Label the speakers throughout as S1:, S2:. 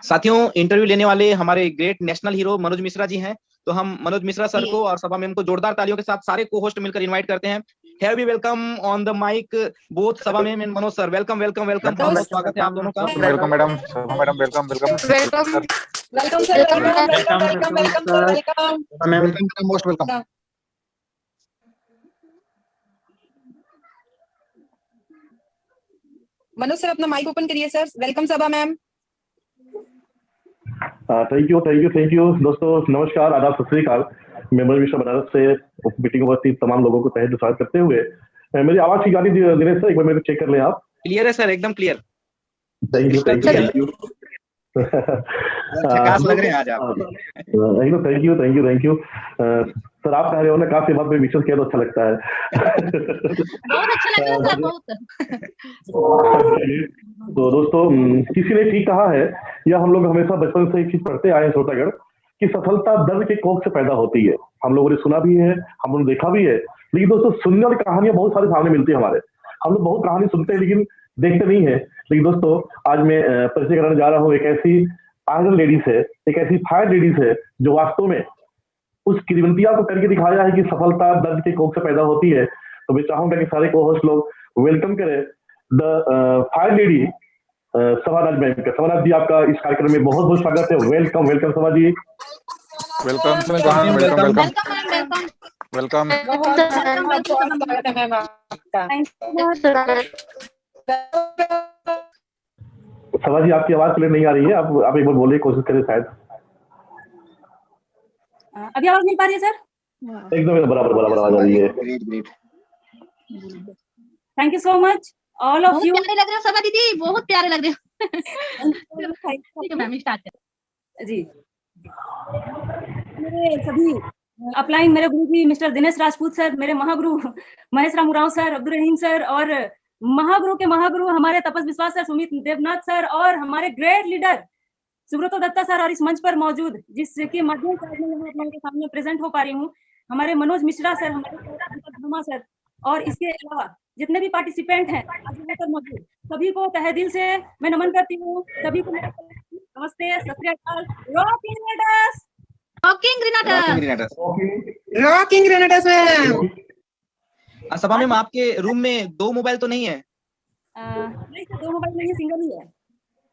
S1: साथियों, इंटरव्यू लेने वाले हमारे great national hero Manoj Mishra ji हैं। तो हम मनोज मिश्रा सर को और सभा मैम को जोरदार तालियों के साथ सारे को होस्ट मिलकर इनवाइट करते हैं। Have we welcome on the mike both Sabha ma'am and Manoj sir. Welcome welcome welcome, बहुत बहुत स्वागत है आप दोनों का।
S2: Welcome madam, Sabha madam welcome welcome
S3: welcome welcome sir, welcome welcome welcome sir, welcome
S1: ma'am welcome, most welcome.
S3: Manoj sir अपना mike open करिए sir. Welcome Sabha ma'am.
S4: Thank you दोस्तों, नमस्कार, आदाब, सत श्री अकाल। मैं मनोज मिश्रा बनारस से मीटिंग उपस्थित तमाम लोगों को तहे दिल से स्वागत करते हुए, मेरी आवाज ठीक आ रही है दिनेश सर? एक बार मेरे चेक कर लें आप।
S1: क्लियर है सर, एकदम क्लियर।
S4: थैंक यू
S1: झकास लग रहे हैं आज आप।
S4: Thank you sir. आप कह रहे हो ना, काफी बात में विशेष किया तो अच्छा लगता है।
S5: बहुत अच्छा लग रहा है सर, बहुत।
S4: तो दोस्तों, किसी ने ठीक कहा है, या हम लोग हमेशा बचपन से एक चीज पढ़ते आए हैं श्रोतागण, कि सफलता दर्द के कोख से पैदा होती है। हम लोगों ने सुना भी है, हम लोगों ने देखा भी है, लेकिन दोस्तों सुनने वाली कहानियां बहुत सारे सामने मिलती है हमारे। हम लोग बहुत कहानी सुनते हैं लेकिन देखते नहीं है। लेकिन दोस्तों, आज मैं परिचय कराने जा रहा हूँ एक ऐसी आयरन लेडीज है, एक ऐसी फायर लेडीज है, जो वास्तव में उस किरवंतिया को करके दिखाया है कि सफलता दर्द के कोख से पैदा होती है। तो मैं चाहूंगा कि सारे को होस्ट लोग वेलकम करें द फायर लेडी सभाराज मैम का। सभाराज जी, आपका इस कार्यक्रम में बहुत बहुत स्वागत है। वेलकम वेलकम सभा जी।
S2: Welcome welcome welcome.
S4: सभा जी, आपकी आवाज क्लियर नहीं आ रही है, आप एक बार बोलिए, कोशिश करें शायद।
S5: अभी आवाज नहीं पा रही है सर?
S4: एकदम बराबर आवाज आ रही है।
S5: Thank you so much all of you.
S6: प्यारे लग रहे हो सभा दीदी, बहुत प्यारे लग रहे हो। ठीक है मैम, स्टार्ट कर
S5: जी। मेरे सभी अपलाइन, मेरे गुरु जी मिस्टर दिनेश राजपूत सर, मेरे महागुरु महेश राम उरांव सर, अब्दुल रहीम सर, और महागुरु के महागुरु हमारे तपस विश्वास सर, सुमित देवनाथ सर, और हमारे great leader Subroto Dutta sir, और इस मंच पर मौजूद जिसके माध्यम से मैं आप लोगों के सामने प्रेजेंट हो पा रही हूँ, हमारे मनोज मिश्रा सर, हमारे सर, और इसके अलावा जितने भी पार्टिसिपेंट हैं आज यहाँ पर मौजूद, सभी को तहे दिल से मैं नमन करती हूँ। सभी को नमस्ते, सत श्री अकाल। Rocking grenades,
S3: rocking grenades ma'am.
S1: Sabha ma'am, आपके रूम में 2 मोबाइल तो नहीं है?
S5: नहीं सर, 2 मोबाइल नहीं है, सिंगल ही है।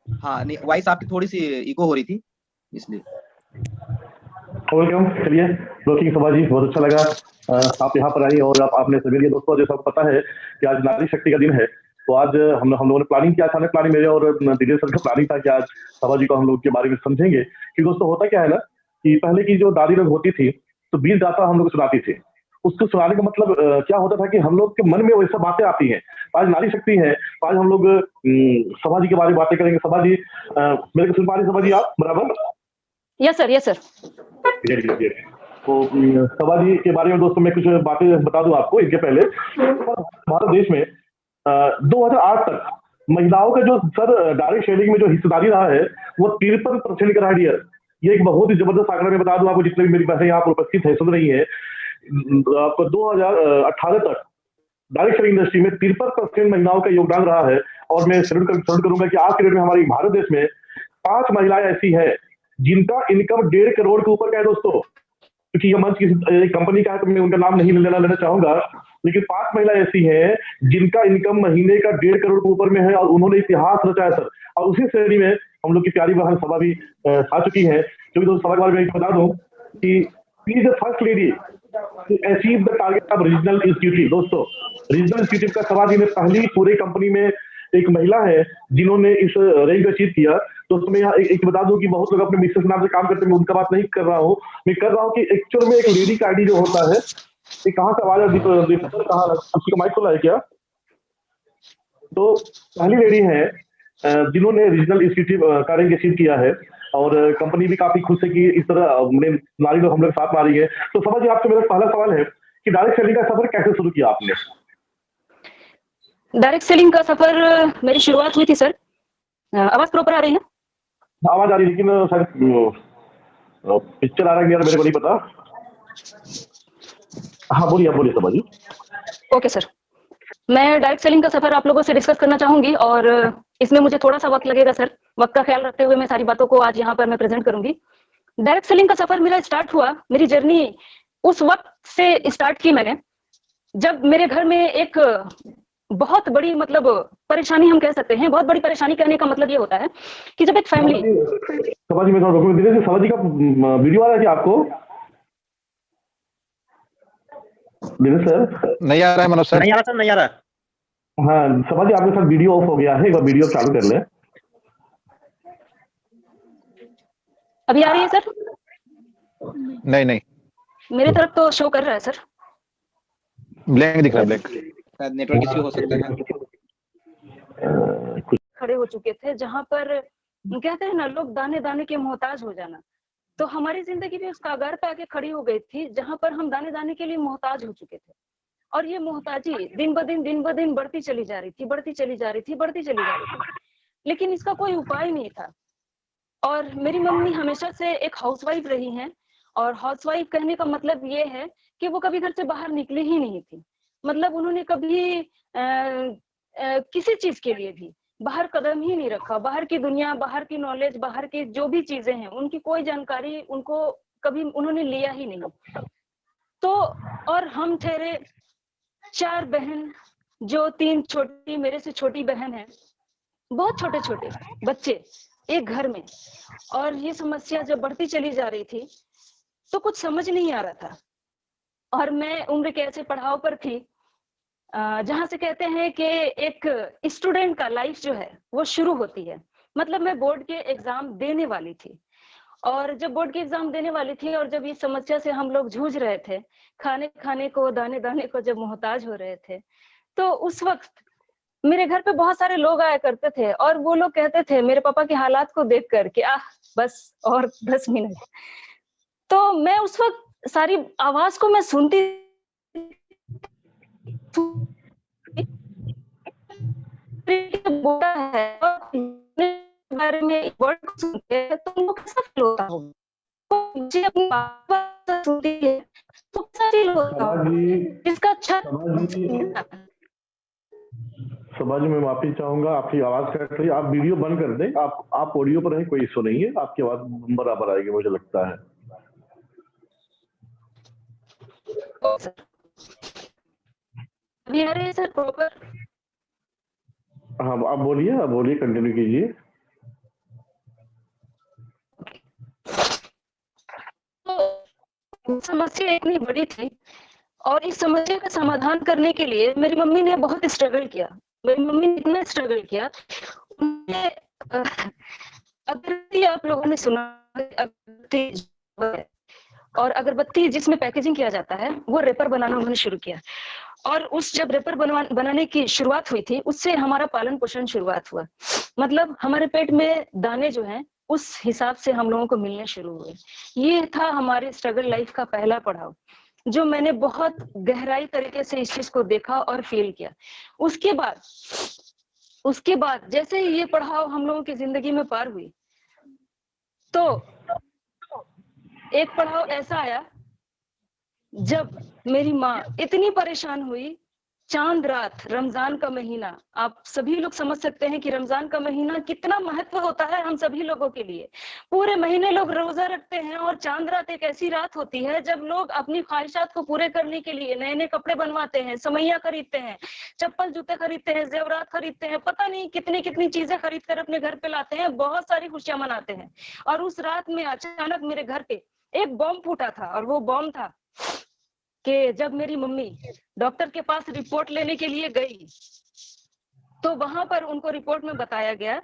S1: हाँ, नहीं, वॉइस आपकी थोड़ी सी इको हो रही थी, इसलिए।
S4: वेलकम। चलिए, रॉकिंग सभा जी, बहुत अच्छा लगा आप यहाँ पर आई, और आपने सभी दोस्तों, जैसा पता है कि आज नारी शक्ति का दिन है, तो आज हम लोगों ने प्लानिंग किया, अचानक प्लानिंग मेरे और दिनेश सर का प्लानिंग था कि आज सभा जी को हम लोग के बारे में समझेंगे। कि दोस्तों, होता क्या है ना, कि पहले की जो दादी लोग होती थी, तो वीर गाथा हम लोग सुनाती थी। उसको सुनाने का मतलब क्या होता था कि हम लोग के मन में वैसा बातें आती हैं। आज नारी शक्ति है, आज हम लोग सभा जी के बारे में बातें करेंगे। सभा जी, मेरे को सुन पा रही सभा जी आप बराबर?
S5: Yes sir, yes sir.
S4: तो सभा जी के बारे में दोस्तों मैं कुछ बातें बता दूं आपको। इसके पहले भारत देश में 2008 तक महिलाओं का जो सर डायरेक्ट शेयरिंग में जो हिस्सेदारी रहा है, वो 53% का रहा। ये एक बहुत ही जबरदस्त आंकड़ा। मैं बता दूं आपको, जितने भी मेरी बहनें यहाँ पर उपस्थित है, सुन रही है, आपको 2018 तक डायरेक्ट शेयरिंग इंडस्ट्री में 53% महिलाओं का योगदान रहा है। और मैं सैल्यूट करूंगा कि आज के डेट में हमारे भारत देश में 5 महिलाएं ऐसी है जिनका इनकम 1.5 करोड़ के ऊपर का है दोस्तों। क्योंकि ये मंच किसी कंपनी का है, तो मैं उनका नाम नहीं लेना चाहूंगा, लेकिन 5 महिलाएं ऐसी हैं जिनका इनकम महीने का 1.5 करोड़ के ऊपर में है, और उन्होंने इतिहास रचाया सर। और उसी श्रेणी में हम लोग की प्यारी बहन सभा भी आ चुकी है। क्योंकि दोस्तों, सभा के बारे में बता दूं कि she is the first lady to achieve the target of regional institute. दोस्तों, रीजनल इंस्टीट्यूट का सभा जी में पहली पूरी कंपनी में एक महिला है जिन्होंने इस रैंक अचीव किया। दोस्तों, मैं यहाँ एक बता दूं कि बहुत लोग अपने मिसेस नाम से काम करते हैं, मैं उनका बात नहीं कर रहा हूँ। मैं कर रहा हूँ कि एक्चुअल में एक लेडी का आईडी जो होता है, ये कहाँ से आवाज कहाँ उसकी माइक खुला है क्या? तो पहली लेडी है जिन्होंने रीजनल इंस्टीट्यूट का रैंक अचीव किया है, और कंपनी भी काफी खुश है कि इस तरह नारी लोग हम लोग साथ में आ रही है। तो समझिए, आपसे मेरा पहला सवाल है कि डायरेक्ट सेलिंग का सफर कैसे शुरू किया आपने?
S5: डायरेक्ट सेलिंग का सफर मेरी शुरुआत हुई थी सर। आवाज प्रॉपर आ रही है?
S4: आवाज आ रही है, लेकिन सर पिक्चर आ रहा है यार, मेरे को नहीं पता। हाँ, बोलिए सभा जी।
S5: ओके सर, मैं डायरेक्ट सेलिंग का सफर आप लोगों से डिस्कस करना चाहूंगी, और इसमें मुझे थोड़ा सा वक्त लगेगा सर, वक्त का ख्याल रखते हुए मैं सारी बातों को आज यहाँ पर मैं प्रेजेंट करूंगी। डायरेक्ट सेलिंग का सफर मेरा स्टार्ट हुआ, मेरी जर्नी उस वक्त से स्टार्ट की मैंने जब मेरे घर में एक बहुत बड़ी मतलब परेशानी हम कह सकते हैं, बहुत बड़ी परेशानी कहने का मतलब ये होता है कि जब एक फैमिली।
S4: सभा जी, मैं थोड़ा रोकूंगा। दिनेश जी, सभा जी का वीडियो आ रहा है क्या आपको? दिनेश सर
S2: नहीं आ रहा है मनोज सर।
S3: नहीं आ रहा सर, नहीं आ रहा।
S4: हाँ सभा जी, आपके साथ वीडियो ऑफ हो गया है, एक बार वीडियो चालू कर लें।
S5: अभी आ रही है सर?
S2: नहीं नहीं,
S5: मेरे तरफ तो शो कर रहा है सर।
S2: ब्लैंक दिख रहा है, ब्लैंक।
S1: शायद नेटवर्क इश्यू हो सकता है।
S5: खड़े हो चुके थे जहां पर कहते हैं ना लोग दाने दाने के मोहताज हो जाना, तो हमारी जिंदगी भी उस कागार पे आके खड़ी हो गई थी जहां पर हम दाने दाने के लिए मोहताज हो चुके थे। और ये मोहताजी दिन ब दिन बढ़ती चली जा रही थी, बढ़ती चली जा रही थी, बढ़ती चली जा रही थी, लेकिन इसका कोई उपाय नहीं था। और मेरी मम्मी हमेशा से एक हाउसवाइफ रही हैं, और हाउसवाइफ कहने का मतलब ये है कि वो कभी घर से बाहर निकली ही नहीं थी। मतलब उन्होंने कभी किसी चीज के लिए भी बाहर कदम ही नहीं रखा। बाहर की दुनिया, बाहर की नॉलेज, बाहर की जो भी चीजें हैं उनकी कोई जानकारी उनको कभी उन्होंने लिया ही नहीं। तो और हम ठहरे 4 बहन, जो 3 छोटी मेरे से छोटी बहन है, बहुत छोटे छोटे बच्चे एक घर में। और ये समस्या जब बढ़ती चली जा रही थी तो कुछ समझ नहीं आ रहा था। और मैं उम्र के ऐसे पड़ाव पर थी जहां से कहते हैं कि एक स्टूडेंट का लाइफ जो है वो शुरू होती है। मतलब मैं बोर्ड के एग्जाम देने वाली थी, और जब बोर्ड के एग्जाम देने वाली थी और जब इस समस्या से हम लोग जूझ रहे थे, खाने खाने को, दाने दाने को जब मोहताज हो रहे थे, तो उस वक्त मेरे घर पे बहुत सारे लोग आया करते थे और वो लोग कहते थे मेरे पापा के हालात को देख कर कि बस और 10 मिनट। तो मैं उस वक्त सारी आवाज को मैं सुनती बोला है बारे में वर्ड को सुनते हैं तो उनको कैसा फील होता होगा, मुझे अपनी बात सुनती है तो कैसा फील होता होगा, इसका अच्छा।
S4: सभा जी, मैं माफी चाहूंगा, आपकी आवाज कट रही है, आप वीडियो बंद कर दें। आप ऑडियो पर हैं, कोई इशू नहीं है, आपकी आवाज बराबर आएगी मुझे लगता है।
S5: अभी आ रही है सर प्रॉपर?
S4: हाँ आप बोलिए, कंटिन्यू कीजिए।
S5: तो समस्या इतनी बड़ी थी और इस समस्या का समाधान करने के लिए मेरी मम्मी ने बहुत स्ट्रगल किया। मेरी मम्मी ने इतना स्ट्रगल किया, अगरबत्ती आप लोगों ने सुना, और अगरबत्ती जिसमें पैकेजिंग किया जाता है वो रेपर बनाना उन्होंने शुरू किया। और उस जब रेपर बनाने की शुरुआत हुई थी उससे हमारा पालन पोषण शुरुआत हुआ। मतलब हमारे पेट में दाने जो हैं उस हिसाब से हम लोगों को मिलने शुरू हुए। ये था हमारे स्ट्रगल लाइफ का पहला पड़ाव, जो मैंने बहुत गहराई तरीके से इस चीज को देखा और फील किया। उसके बाद जैसे ही ये पड़ाव हम लोगों की जिंदगी में पार हुई, तो एक पड़ाव ऐसा आया जब मेरी माँ इतनी परेशान हुई। चांद रात, रमजान का महीना, आप सभी लोग समझ सकते हैं कि रमजान का महीना कितना महत्व होता है हम सभी लोगों के लिए। पूरे महीने लोग रोजा रखते हैं और चांद रात एक ऐसी रात होती है जब लोग अपनी ख्वाहिशात को पूरे करने के लिए नए नए कपड़े बनवाते हैं, समैया खरीदते हैं, चप्पल जूते खरीदते हैं, जेवरात खरीदते हैं, पता नहीं कितनी कितनी चीजें खरीद कर अपने घर पे लाते हैं, बहुत सारी खुशियां मनाते हैं। और उस रात में अचानक मेरे घर पे एक बॉम्ब फूटा था, और वो बॉम्ब था कि जब मेरी मम्मी डॉक्टर के पास रिपोर्ट लेने के लिए गई तो वहां पर उनको रिपोर्ट में बताया गया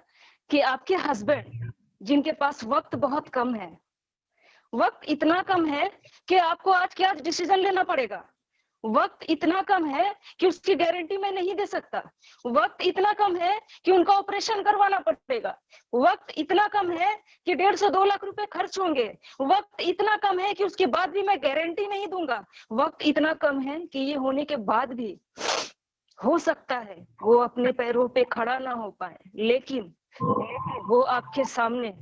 S5: कि आपके हस्बैंड, जिनके पास वक्त बहुत कम है, वक्त इतना कम है कि आपको आज के आज डिसीजन लेना पड़ेगा, वक्त इतना कम है कि उसकी गारंटी मैं नहीं दे सकता, वक्त इतना कम है कि उनका ऑपरेशन करवाना पड़ेगा, वक्त इतना कम है कि 150-2 लाख रुपए खर्च होंगे, वक्त इतना कम है कि उसके बाद भी मैं गारंटी नहीं दूंगा, वक्त इतना कम है कि ये होने के बाद भी हो सकता है वो अपने पैरों पे खड़ा ना हो पाए, लेकिन वो आपके सामने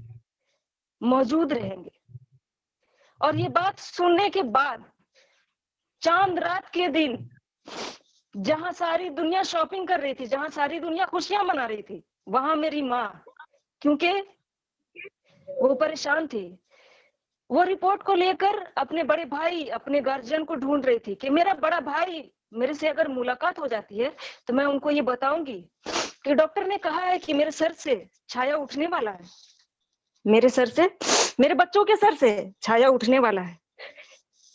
S5: मौजूद रहेंगे। और ये बात सुनने के बाद चांद रात के दिन, जहां सारी दुनिया शॉपिंग कर रही थी, जहां सारी दुनिया खुशियां मना रही थी,
S7: वहां मेरी माँ, क्योंकि वो परेशान थी, वो रिपोर्ट को लेकर अपने बड़े भाई, अपने गार्जियन को ढूंढ रही थी कि मेरा बड़ा भाई मेरे से अगर मुलाकात हो जाती है तो मैं उनको ये बताऊंगी कि डॉक्टर ने कहा है कि मेरे सर से छाया उठने वाला है, मेरे सर से, मेरे बच्चों के सर से छाया उठने वाला है,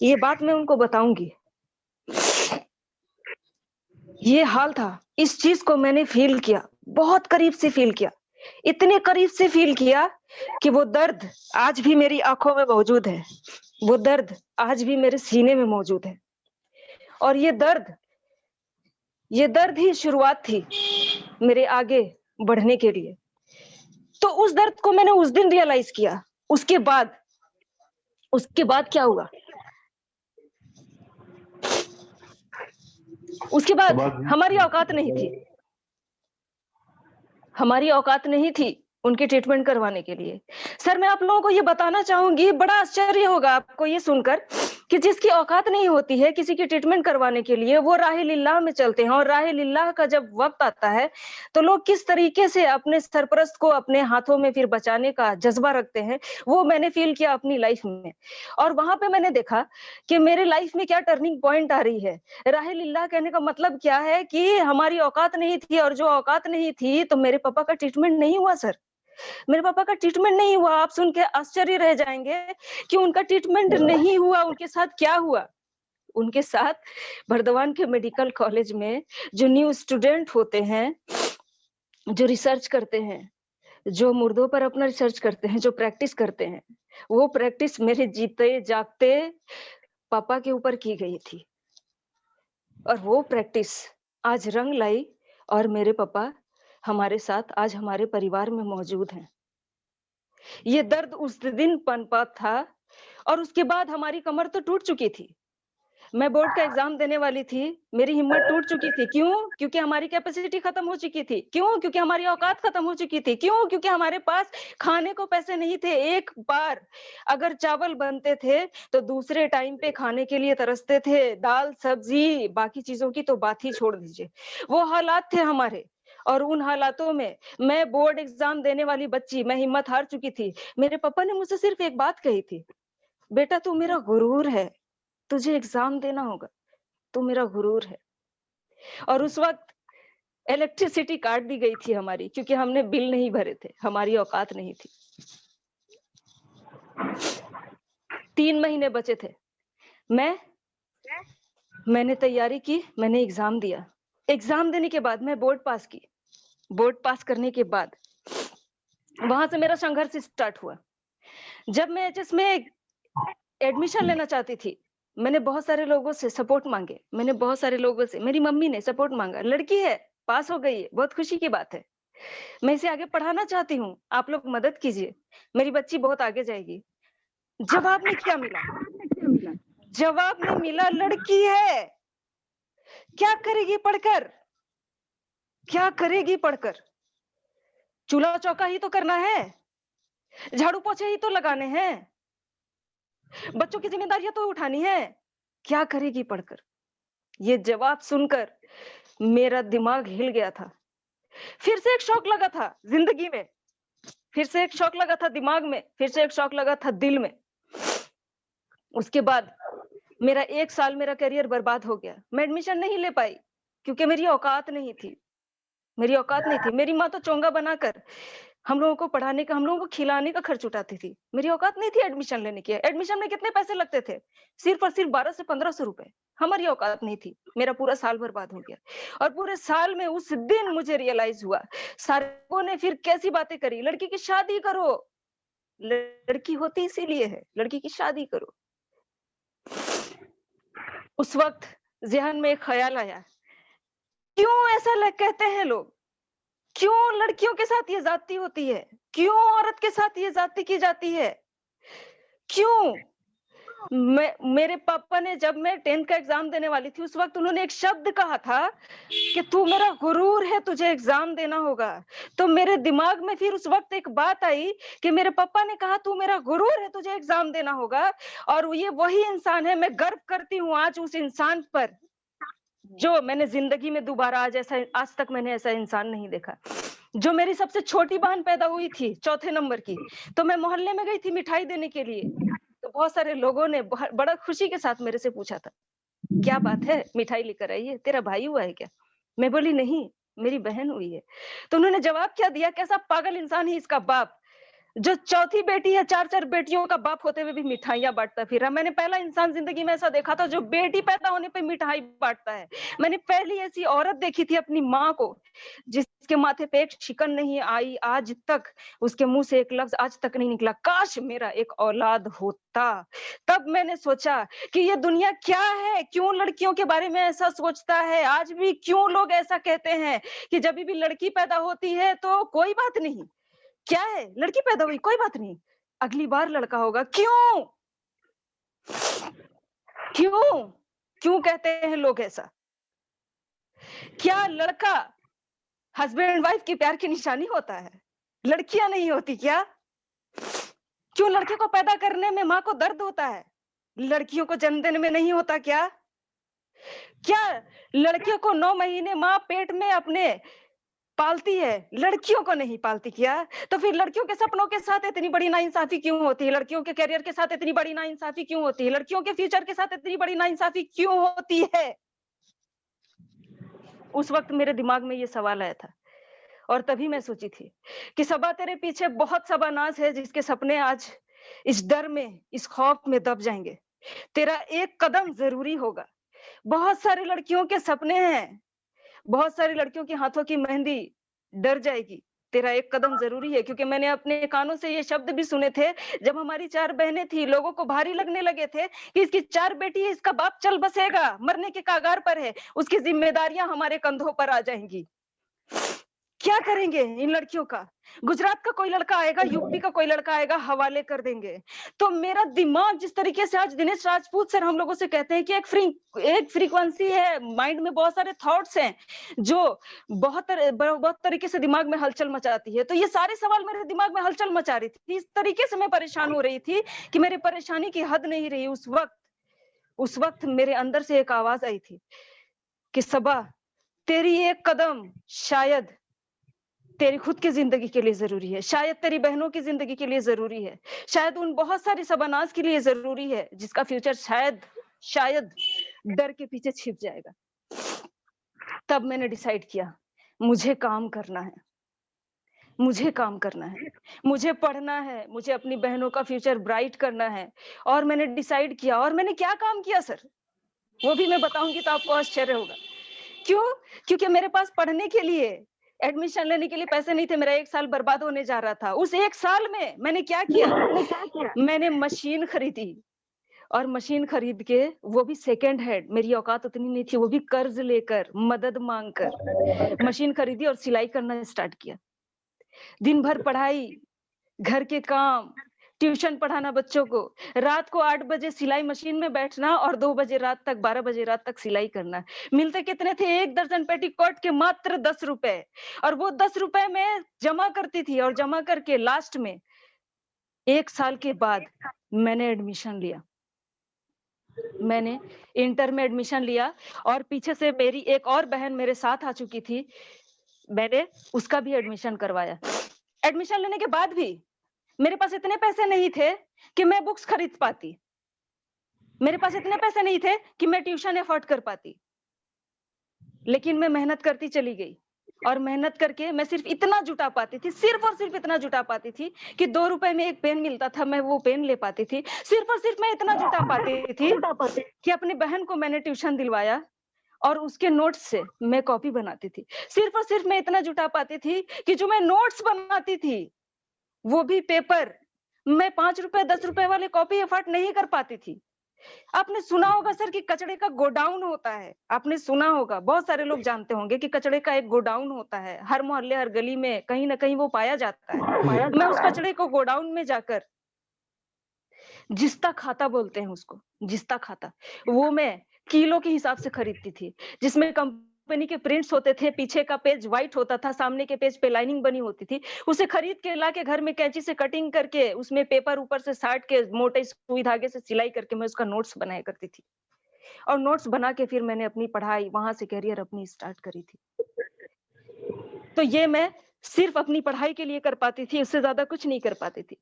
S7: ये बात मैं उनको बताऊंगी। ये हाल था। इस चीज को मैंने फील किया, बहुत करीब से फील किया, इतने करीब से फील किया कि वो दर्द आज भी मेरी आंखों में मौजूद है, वो दर्द आज भी मेरे सीने में मौजूद है। और ये दर्द ही शुरुआत थी मेरे आगे बढ़ने के लिए। तो उस दर्द को मैंने उस दिन रियलाइज किया। उसके बाद क्या हुआ? उसके बाद हमारी औकात नहीं थी उनके ट्रीटमेंट करवाने के लिए। सर, मैं आप लोगों को ये बताना चाहूंगी, बड़ा आश्चर्य होगा आपको ये सुनकर कि जिसकी औकात नहीं होती है किसी की ट्रीटमेंट करवाने के लिए, वो राह लिल्लाह में चलते हैं। और राह लिल्लाह का जब वक्त आता है तो लोग किस तरीके से अपने सरपरस्त को अपने हाथों में फिर बचाने का जज्बा रखते हैं, वो मैंने फील किया अपनी लाइफ में। और वहां पे मैंने देखा कि मेरे लाइफ में क्या टर्निंग पॉइंट आ रही है। राह लिल्लाह कहने का मतलब क्या है कि हमारी औकात नहीं थी, और जो औकात नहीं थी तो मेरे पापा का ट्रीटमेंट नहीं हुआ। सर, मेरे पापा का ट्रीटमेंट नहीं हुआ। आप सुन के आश्चर्य रह जाएंगे कि उनका ट्रीटमेंट नहीं हुआ। उनके साथ क्या हुआ? उनके साथ बर्दवान के मेडिकल कॉलेज में जो न्यू स्टूडेंट होते हैं, जो रिसर्च करते हैं, जो मुर्दों पर अपना रिसर्च करते हैं, जो प्रैक्टिस करते हैं, वो प्रैक्टिस मेरे जीते जागते पापा के ऊपर की गई थी। और वो प्रैक्टिस आज रंग लाई और मेरे पापा हमारे साथ आज हमारे परिवार में मौजूद हैं। ये दर्द उस दिन पनपा था और उसके बाद हमारी कमर तो टूट चुकी थी। मैं बोर्ड का एग्जाम देने वाली थी, मेरी हिम्मत टूट चुकी थी। क्यों? क्योंकि हमारी कैपेसिटी खत्म हो चुकी थी। क्यों? क्योंकि हमारी औकात खत्म हो चुकी थी। क्यों? क्योंकि हमारे पास खाने को पैसे नहीं थे। एक बार अगर चावल बनते थे तो दूसरे टाइम पे खाने के लिए तरसते थे। दाल सब्जी बाकी चीजों की तो बात ही छोड़ दीजिए। वो हालात थे हमारे। और उन हालातों में मैं बोर्ड एग्जाम देने वाली बच्ची, मैं हिम्मत हार चुकी थी। मेरे पापा ने मुझसे सिर्फ एक बात कही थी, बेटा तू मेरा गुरूर है, तुझे एग्जाम देना होगा, तू मेरा गुरूर है। और उस वक्त इलेक्ट्रिसिटी काट दी गई थी हमारी, क्योंकि हमने बिल नहीं भरे थे, हमारी औकात नहीं थी। 3 महीने बचे थे। मैंने तैयारी की, मैंने एग्जाम दिया। एग्जाम देने के बाद मैं बोर्ड पास की। बोर्ड पास करने के बाद वहां से मेरा संघर्ष स्टार्ट हुआ। जब मैं एचएस में एडमिशन लेना चाहती थी, मैंने बहुत सारे लोगों से सपोर्ट मांगे। मैंने बहुत सारे लोगों से, मेरी मम्मी ने सपोर्ट मांगा। लड़की है, पास हो गई है, बहुत खुशी की बात है, मैं इसे आगे पढ़ाना चाहती हूँ, आप लोग मदद कीजिए, मेरी बच्ची बहुत आगे जाएगी। जवाब में क्या मिला? जवाब में मिला लड़की है, क्या करेगी पढ़कर? क्या करेगी पढ़कर? चूल्हा चौका ही तो करना है, झाड़ू पोछे ही तो लगाने हैं, बच्चों की जिम्मेदारियां तो उठानी है, क्या करेगी पढ़कर? ये जवाब सुनकर मेरा दिमाग हिल गया था। फिर से एक शौक लगा था जिंदगी में, फिर से एक शौक लगा था दिमाग में, फिर से एक शौक लगा था दिल में। उसके बाद मेरा 1 साल मेरा करियर बर्बाद हो गया। मैं एडमिशन नहीं ले पाई क्योंकि मेरी औकात नहीं थी। मेरी औकात नहीं थी। मेरी माँ तो चोंगा बनाकर हम लोगों को पढ़ाने का, हम लोगों को खिलाने का खर्च उठाती थी। मेरी औकात नहीं थी एडमिशन लेने की। एडमिशन में कितने पैसे लगते थे? सिर्फ और सिर्फ 1200 से 1500 रुपए। हमारी औकात नहीं थी। मेरा पूरा साल बर्बाद हो गया। और पूरे साल में उस दिन मुझे रियलाइज हुआ, सारे लोगों ने फिर कैसी बातें करी, लड़की की शादी करो, लड़की होती इसीलिए है, लड़की की शादी करो। उस वक्त ज़हन में एक ख्याल आया, क्यों ऐसा कहते हैं लोग? क्यों लड़कियों के साथ ये ज्यादती होती है? क्यों औरत के साथ ये ज्यादती की जाती है? क्यों? मेरे पापा ने, जब मैं 10th का एग्जाम देने वाली थी, उस वक्त उन्होंने एक शब्द कहा था कि तू मेरा गुरूर है, तुझे एग्जाम देना होगा। तो मेरे दिमाग में फिर उस वक्त एक बात आई कि मेरे पापा ने कहा तू मेरा गुरूर है, तुझे एग्जाम देना होगा, और ये वही इंसान है। मैं गर्व करती हूँ आज उस इंसान पर जो मैंने जिंदगी में दोबारा आज तक मैंने ऐसा इंसान नहीं देखा। जो मेरी सबसे छोटी बहन पैदा हुई थी 4थे नंबर की, तो मैं मोहल्ले में गई थी मिठाई देने के लिए, तो बहुत सारे लोगों ने बड़ा खुशी के साथ मेरे से पूछा था, क्या बात है, मिठाई लेकर आई है, तेरा भाई हुआ है क्या? मैं बोली नहीं, मेरी बहन हुई है। तो उन्होंने जवाब क्या दिया, कैसा पागल इंसान है इसका बाप, जो चौथी बेटी है, 4-4 बेटियों का बाप होते हुए भी मिठाइयां बांटता फिरा। मैंने पहला इंसान जिंदगी में ऐसा देखा था जो बेटी पैदा होने पे मिठाई बांटता है। मैंने पहली ऐसी औरत देखी थी अपनी माँ को, जिसके माथे पे एक शिकन नहीं आई आज तक, उसके मुंह से एक लफ्ज आज तक नहीं निकला, काश मेरा एक औलाद होता। तब मैंने सोचा कि ये दुनिया क्या है, क्यों लड़कियों के बारे में ऐसा सोचता है, आज भी क्यों लोग ऐसा कहते हैं कि जब भी लड़की पैदा होती है तो कोई बात नहीं, क्या है, लड़की पैदा हुई कोई बात नहीं, अगली बार लड़का होगा। क्यों क्यों क्यों कहते हैं लोग ऐसा? क्या लड़का हस्बैंड वाइफ की प्यार की निशानी होता है, लड़कियां नहीं होती क्या? क्यों लड़के को पैदा करने में माँ को दर्द होता है, लड़कियों को जन्म देने में नहीं होता क्या? क्या लड़कियों को 9 महीने माँ पेट में अपने पालती है, लड़कियों को नहीं पालती क्या? तो फिर लड़कियों के सपनों के साथ इतनी बड़ी नाइंसाफी क्यों होती है? लड़कियों के करियर के साथ इतनी बड़ी नाइंसाफी क्यों होती है? लड़कियों के फ्यूचर के साथ इतनी बड़ी नाइंसाफी क्यों होती है? उस वक्त मेरे दिमाग में ये सवाल आया था और तभी मैं सोची थी कि सबा तेरे पीछे बहुत सबानाज है जिसके सपने आज इस डर में, इस खौफ में दब जाएंगे। तेरा एक कदम जरूरी होगा। बहुत सारी लड़कियों के सपने हैं, बहुत सारी लड़कियों के हाथों की मेहंदी डर जाएगी, तेरा एक कदम जरूरी है। क्योंकि मैंने अपने कानों से ये शब्द भी सुने थे जब हमारी 4 बहनें थी, लोगों को भारी लगने लगे थे कि इसकी 4 बेटी है, इसका बाप चल बसेगा, मरने के कागार पर है, उसकी जिम्मेदारियां हमारे कंधों पर आ जाएंगी। क्या करेंगे इन लड़कियों का? गुजरात का कोई लड़का आएगा, यूपी का कोई लड़का आएगा, हवाले कर देंगे। तो मेरा दिमाग जिस तरीके से आज दिनेश राजपूत सर हम लोगों से कहते हैं कि एक फ्रीक्वेंसी है, माइंड में बहुत सारे थॉट्स हैं जो बहुत तरीके से दिमाग में हलचल मचाती है। तो ये सारे सवाल मेरे दिमाग में हलचल मचा रही थी, इस तरीके से मैं परेशान हो रही थी कि मेरी परेशानी की हद नहीं रही। उस वक्त मेरे अंदर से एक आवाज आई थी कि सबा, तेरी एक कदम शायद तेरी खुद की जिंदगी के लिए जरूरी है, शायद तेरी बहनों की जिंदगी के लिए जरूरी है, शायद उन बहुत सारी सबनाज के लिए जरूरी है जिसका फ्यूचर शायद डर के पीछे छिप जाएगा। तब मैंने डिसाइड किया, मुझे काम करना है, मुझे काम करना है, मुझे पढ़ना है, मुझे अपनी बहनों का फ्यूचर ब्राइट करना है। और मैंने डिसाइड किया, और मैंने क्या काम किया सर, वो भी मैं बताऊंगी तो आपको आश्चर्य होगा। क्यों? क्योंकि मेरे पास पढ़ने के लिए, एडमिशन लेने के लिए पैसे नहीं थे, मेरा 1 साल बर्बाद होने जा रहा था। उस 1 साल में मैंने क्या किया, मैंने मशीन खरीदी, और मशीन खरीद के वो भी सेकेंड हैंड, मेरी औकात उतनी नहीं थी, वो भी कर्ज लेकर, मदद मांगकर मशीन खरीदी और सिलाई करना स्टार्ट किया। दिन भर पढ़ाई, घर के काम, ट्यूशन पढ़ाना बच्चों को, रात को 8 बजे सिलाई मशीन में बैठना और 2 बजे रात तक, 12 बजे रात तक सिलाई करना। मिलते कितने थे? 1 दर्जन पेटीकोट के मात्र 10 रुपए, और वो 10 रुपए में जमा करती थी, और जमा करके लास्ट में 1 साल के बाद मैंने एडमिशन लिया, मैंने इंटर में एडमिशन लिया। और पीछे से मेरी एक और बहन मेरे साथ आ चुकी थी, मैंने उसका भी एडमिशन करवाया। एडमिशन लेने के बाद भी मेरे पास इतने पैसे नहीं थे कि मैं बुक्स खरीद पाती, मेरे पास इतने पैसे नहीं थे कि मैं ट्यूशन अफोर्ड कर पाती, लेकिन मैं मेहनत करती चली गई। और मेहनत करके मैं सिर्फ इतना जुटा पाती थी, सिर्फ और सिर्फ इतना जुटा पाती थी कि 2 रुपए में एक पेन मिलता था, मैं वो पेन ले पाती थी। सिर्फ और सिर्फ मैं इतना जुटा पाती थी कि अपनी बहन को मैंने ट्यूशन दिलवाया और उसके नोट्स से मैं कॉपी बनाती थी। सिर्फ और सिर्फ मैं इतना जुटा पाती थी कि जो मैं नोट्स बनाती थी वो भी पेपर, मैं 5 रुपए 10 रुपए वाले कॉपी अफोर्ड नहीं कर पाती थी। आपने सुना होगा सर कि कचड़े का गोडाउन होता है, आपने सुना होगा, बहुत सारे लोग जानते होंगे कि कचड़े का एक गोडाउन होता है, हर मोहल्ले हर गली में कहीं ना कहीं वो पाया जाता है। मैं उस कचड़े को गोडाउन में जाकर, जिस्ता खाता बोलते हैं उसको, जिस्ता खाता, वो मैं किलो के हिसाब से खरीदती थी, जिसमें कंपनी के प्रिंट्स होते थे, पीछे का पेज व्हाइट होता था, सामने के पेज पे लाइनिंग बनी होती थी। उसे खरीद के लाके घर में कैंची से कटिंग करके उसमें पेपर ऊपर से साट के मोटे सुई धागे से सिलाई करके मैं उसका नोट्स बनाया करती थी। और नोट्स बना के फिर मैंने अपनी पढ़ाई वहां से करियर अपनी स्टार्ट करी थी। तो ये मैं सिर्फ अपनी पढ़ाई के लिए कर पाती थी, उससे ज्यादा कुछ नहीं कर पाती थी।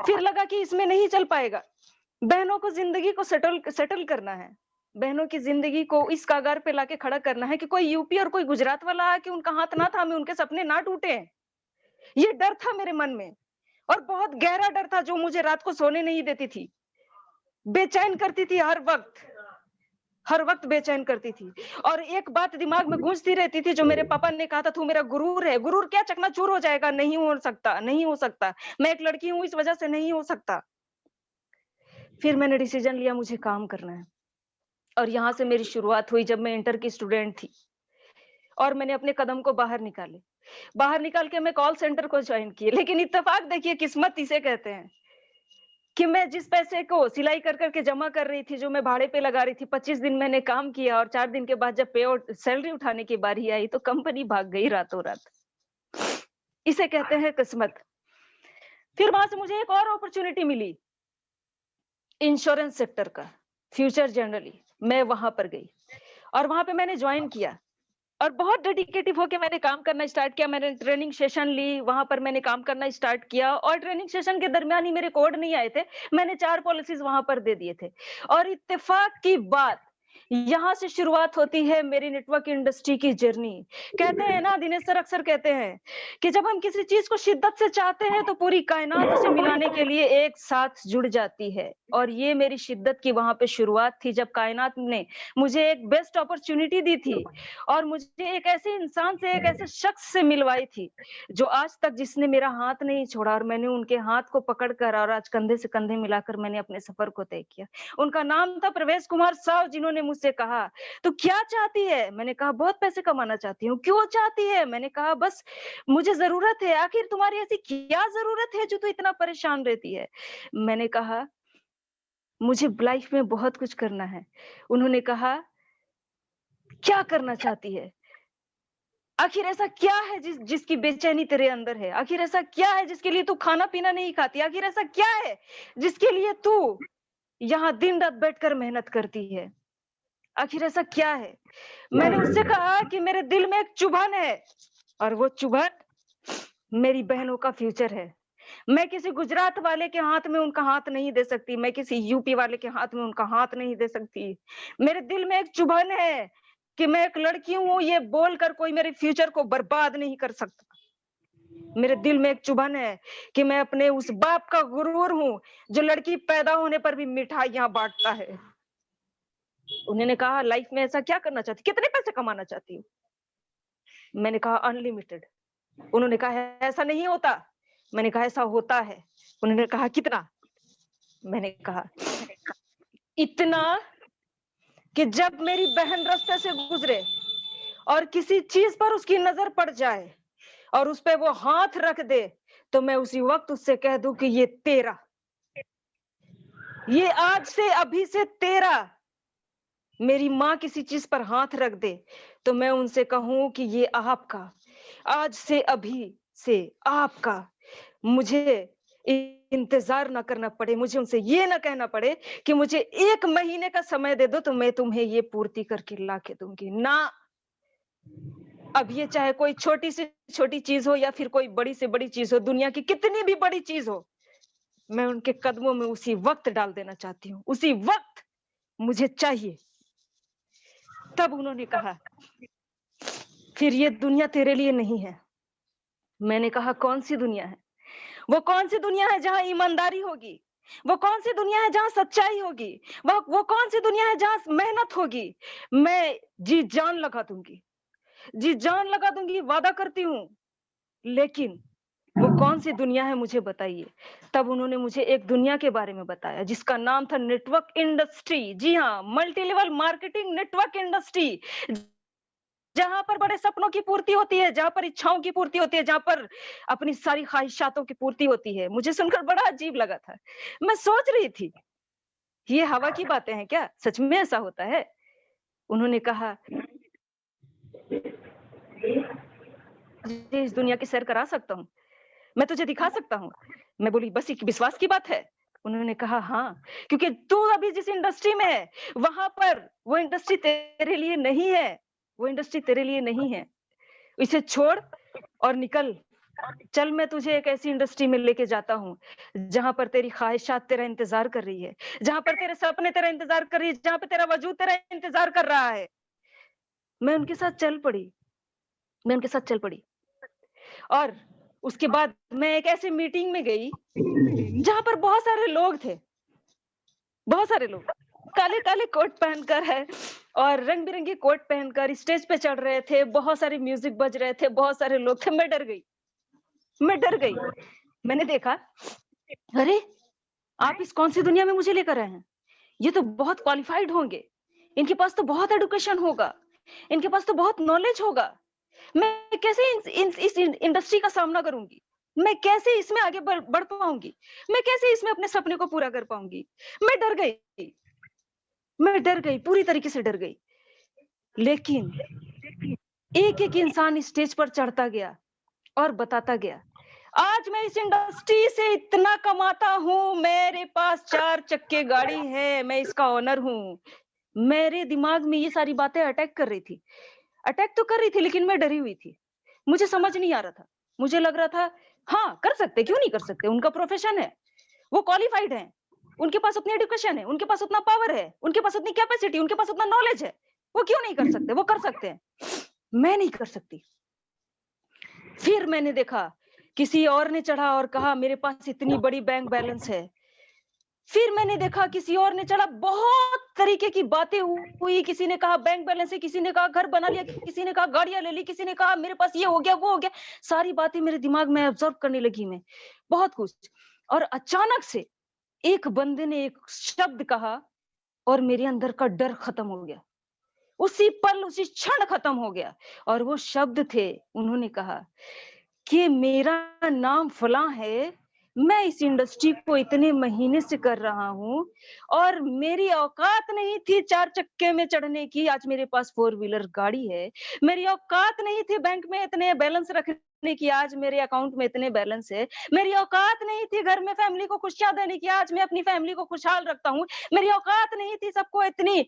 S7: फिर लगा कि इसमें नहीं चल पाएगा, बहनों को जिंदगी को सेटल करना है, बहनों की जिंदगी को इस कागार पे लाके खड़ा करना है कि कोई यूपी और कोई गुजरात वाला आके उनका हाथ ना थामे, उनके सपने ना टूटे। ये डर था मेरे मन में, और बहुत गहरा डर था जो मुझे रात को सोने नहीं देती थी, बेचैन करती थी, हर वक्त बेचैन करती थी। और एक बात दिमाग में गूंजती रहती थी जो मेरे पापा ने कहा था, तू मेरा गुरूर है, गुरूर क्या चकनाचूर हो जाएगा, नहीं हो सकता, नहीं हो सकता, मैं एक लड़की हूं, इस वजह से नहीं हो सकता। फिर मैंने डिसीजन लिया मुझे काम करना है, और यहाँ से मेरी शुरुआत हुई जब मैं इंटर की स्टूडेंट थी, और मैंने अपने कदम को बाहर निकाल के मैं कॉल सेंटर को ज्वाइन किए। लेकिन इत्तेफाक देखिए, किस्मत इसे कहते हैं कि मैं जिस पैसे को सिलाई कर करके जमा कर रही थी, जो मैं भाड़े पे लगा रही थी, 25 दिन मैंने काम किया, और 4 दिन के बाद जब पे आउट सैलरी उठाने की बारी आई तो कंपनी भाग गई रातों रात। इसे कहते हैं किस्मत। फिर वहां से मुझे एक और अपॉर्चुनिटी मिली इंश्योरेंस सेक्टर का, फ्यूचर जनरली। मैं वहां पर गई और वहां पे मैंने ज्वाइन किया, और बहुत डेडिकेटिव होके मैंने काम करना स्टार्ट किया। मैंने ट्रेनिंग सेशन ली, वहां पर मैंने काम करना स्टार्ट किया, और ट्रेनिंग सेशन के दरमियान ही मेरे कोड नहीं आए थे, मैंने 4 पॉलिसीज वहां पर दे दिए थे। और इत्तेफाक की बात, यहाँ से शुरुआत होती है मेरी नेटवर्क इंडस्ट्री की जर्नी। कहते हैं ना, दिनेश सर अक्सर कहते हैं कि जब हम किसी चीज को शिद्दत से चाहते हैं तो पूरी कायनात उसे मिलाने के लिए एक साथ जुड़ जाती है। और ये मेरी शिद्दत की वहां पे शुरुआत थी, जब कायनात ने मुझे एक बेस्ट अपॉर्चुनिटी दी थी, और मुझे एक ऐसे इंसान से, एक ऐसे शख्स से मिलवाई थी जो आज तक जिसने मेरा हाथ नहीं छोड़ा, और मैंने उनके हाथ को पकड़कर और आज कंधे से कंधे मिलाकर मैंने अपने सफर को तय किया। उनका नाम था प्रवेश कुमार साव, जिन्होंने मुझसे कहा, तो क्या चाहती है? मैंने कहा बहुत पैसे कमाना चाहती हूँ। क्यों चाहती है? मैंने कहा बस मुझे जरूरत है। आखिर तुम्हारी ऐसी क्या जरूरत है जो तू इतना परेशान रहती है? मैंने कहा मुझे लाइफ में बहुत कुछ करना है। उन्होंने कहा क्या करना चाहती है? आखिर ऐसा क्या है जिसकी बेचैनी तेरे अंदर है? आखिर ऐसा क्या है जिसके लिए तू खाना पीना नहीं खाती? आखिर ऐसा क्या है जिसके लिए तू यहाँ दिन रात बैठकर मेहनत करती है? आखिर ऐसा क्या है? मैंने उससे कहा कि मेरे दिल में एक चुभन है, और वो चुभन मेरी बहनों का फ्यूचर है। मैं किसी गुजरात वाले के हाथ में उनका हाथ नहीं दे सकती, मैं किसी यूपी वाले के हाथ में उनका हाथ नहीं दे सकती। मेरे दिल में एक चुभन है कि मैं एक लड़की हूं, ये बोलकर कोई मेरे फ्यूचर को बर्बाद नहीं कर सकता। मेरे दिल में एक चुभन है कि मैं अपने उस बाप का गुरूर हूं जो लड़की पैदा होने पर भी मिठाइयां बांटता है। उन्होंने कहा लाइफ में ऐसा क्या करना चाहती, कितने पैसे कमाना चाहती हूँ? मैंने कहा अनलिमिटेड। उन्होंने कहा ऐसा नहीं होता। मैंने कहा ऐसा होता है। उन्होंने कहा कितना? मैंने कहा इतना कि जब मेरी बहन रास्ते से गुजरे और किसी चीज पर उसकी नजर पड़ जाए और उस पे वो हाथ रख दे, तो मैं उसी वक्त उससे कह दूं कि ये तेरा, ये आज से अभी से तेरा। मेरी माँ किसी चीज पर हाथ रख दे तो मैं उनसे कहूं कि ये आपका, आज से अभी से आपका। मुझे इंतजार ना करना पड़े, मुझे उनसे ये ना कहना पड़े कि मुझे 1 महीने का समय दे दो तो मैं तुम्हें ये पूर्ति करके ला के दूंगी ना। अब ये चाहे कोई छोटी से छोटी चीज हो या फिर कोई बड़ी से बड़ी चीज हो, दुनिया की कितनी भी बड़ी चीज हो, मैं उनके कदमों में उसी वक्त डाल देना चाहती हूँ, उसी वक्त मुझे चाहिए। तब उन्होंने कहा फिर ये दुनिया तेरे लिए नहीं है। मैंने कहा कौन सी दुनिया है? वो कौन सी दुनिया है जहां ईमानदारी होगी? वो कौन सी दुनिया है जहां सच्चाई होगी? वो कौन सी दुनिया है जहां मेहनत होगी? मैं जी जान लगा दूंगी, जी जान लगा दूंगी, वादा करती हूँ। लेकिन वो कौन सी दुनिया है मुझे बताइए। तब उन्होंने मुझे एक दुनिया के बारे में बताया जिसका नाम था नेटवर्क इंडस्ट्री। जी हाँ, multi level marketing network industry, जहां पर बड़े सपनों की पूर्ति होती है, जहां पर इच्छाओं की पूर्ति होती है, जहां पर अपनी सारी ख्वाहिशातों की पूर्ति होती है। मुझे सुनकर बड़ा अजीब लगा था। मैं सोच रही थी ये हवा की बातें हैं क्या? सच में ऐसा होता है? उन्होंने कहा इस दुनिया की सैर करा सकता हूँ, मैं तुझे दिखा सकता हूँ। मैं बोली बस एक विश्वास की बात है। उन्होंने कहा हाँ, क्योंकि तू अभी जिस इंडस्ट्री में है वहां पर वो इंडस्ट्री तेरे लिए नहीं है, वो इंडस्ट्री तेरे लिए नहीं है, इसे छोड़ और निकल। चल, मैं तुझे एक ऐसी इंडस्ट्री में लेके जाता हूँ जहां पर तेरी ख्वाहिशात तेरा इंतजार कर रही है, जहां पर तेरे सपने तेरा इंतजार कर रही है, जहां पर तेरा वजूद तेरा इंतजार कर रहा है। मैं उनके साथ चल पड़ी, मैं उनके साथ चल पड़ी। और उसके बाद मैं एक ऐसी मीटिंग में गई जहां पर बहुत सारे लोग थे, बहुत सारे लोग काले काले कोट पहनकर है और रंग बिरंगी कोट पहनकर स्टेज पे चढ़ रहे थे, बहुत सारे म्यूजिक बज रहे थे, बहुत सारे लोग थे। मैं डर गई, मैं डर गई। मैंने देखा, अरे आप इस कौन सी दुनिया में मुझे लेकर आए हैं? ये तो बहुत क्वालिफाइड होंगे, इनके पास तो बहुत एजुकेशन होगा, इनके पास तो बहुत नॉलेज होगा। मैं कैसे इस इंडस्ट्री का सामना करूंगी? मैं कैसे इसमें आगे बढ़ पाऊंगी? मैं कैसे इसमें अपने सपने को पूरा कर पाऊंगी? मैं डर गई, मैं डर गई, पूरी तरीके से डर गई। लेकिन एक एक इंसान स्टेज पर चढ़ता गया और बताता गया, आज मैं इस इंडस्ट्री से इतना कमाता हूँ, मेरे पास 4 चक्के गाड़ी है, मैं इसका ओनर हूँ। मेरे दिमाग में ये सारी बातें अटैक कर रही थी, अटैक तो कर रही थी, लेकिन मैं डरी हुई थी। मुझे समझ नहीं आ रहा था। मुझे लग रहा था हाँ कर सकते, क्यों नहीं कर सकते, उनका प्रोफेशन है, वो क्वालिफाइड है, उनके पास उतनी एजुकेशन है, उनके पास उतना पावर है, उनके पास उतनी कैपेसिटी, उनके पास उतना नॉलेज है, वो क्यों नहीं कर सकते? वो कर सकते हैं, मैं नहीं कर सकती। फिर मैंने देखा किसी और ने चढ़ा और कहा मेरे पास इतनी बड़ी बैंक बैलेंस है। फिर मैंने देखा किसी और ने चढ़ा, बहुत तरीके की बातें हुई। किसी ने कहा बैंक बैलेंस है, किसी ने कहा घर बना लिया, किसी ने कहा गाड़ियां ले ली, किसी ने कहा मेरे पास ये हो गया वो हो गया। सारी बातें मेरे दिमाग में ऑब्जर्व करने लगी मैं, बहुत कुछ। और अचानक से एक बंदे ने एक शब्द कहा और मेरे अंदर का डर खत्म हो गया, उसी पल उसी क्षण खत्म हो गया। और वो शब्द थे, उन्होंने कहा कि मेरा नाम फलां है, मैं इस इंडस्ट्री को इतने महीने से कर रहा हूँ और मेरी औकात नहीं थी 4 चक्के में चढ़ने की, आज मेरे पास 4 व्हीलर गाड़ी है। मेरी औकात नहीं थी बैंक में इतने बैलेंस रखने की, आज मेरे अकाउंट में इतने बैलेंस है। मेरी औकात नहीं थी घर में फैमिली को खुशियां देने की, आज मैं अपनी फैमिली को खुशहाल रखता हूँ। मेरी औकात नहीं थी सबको इतनी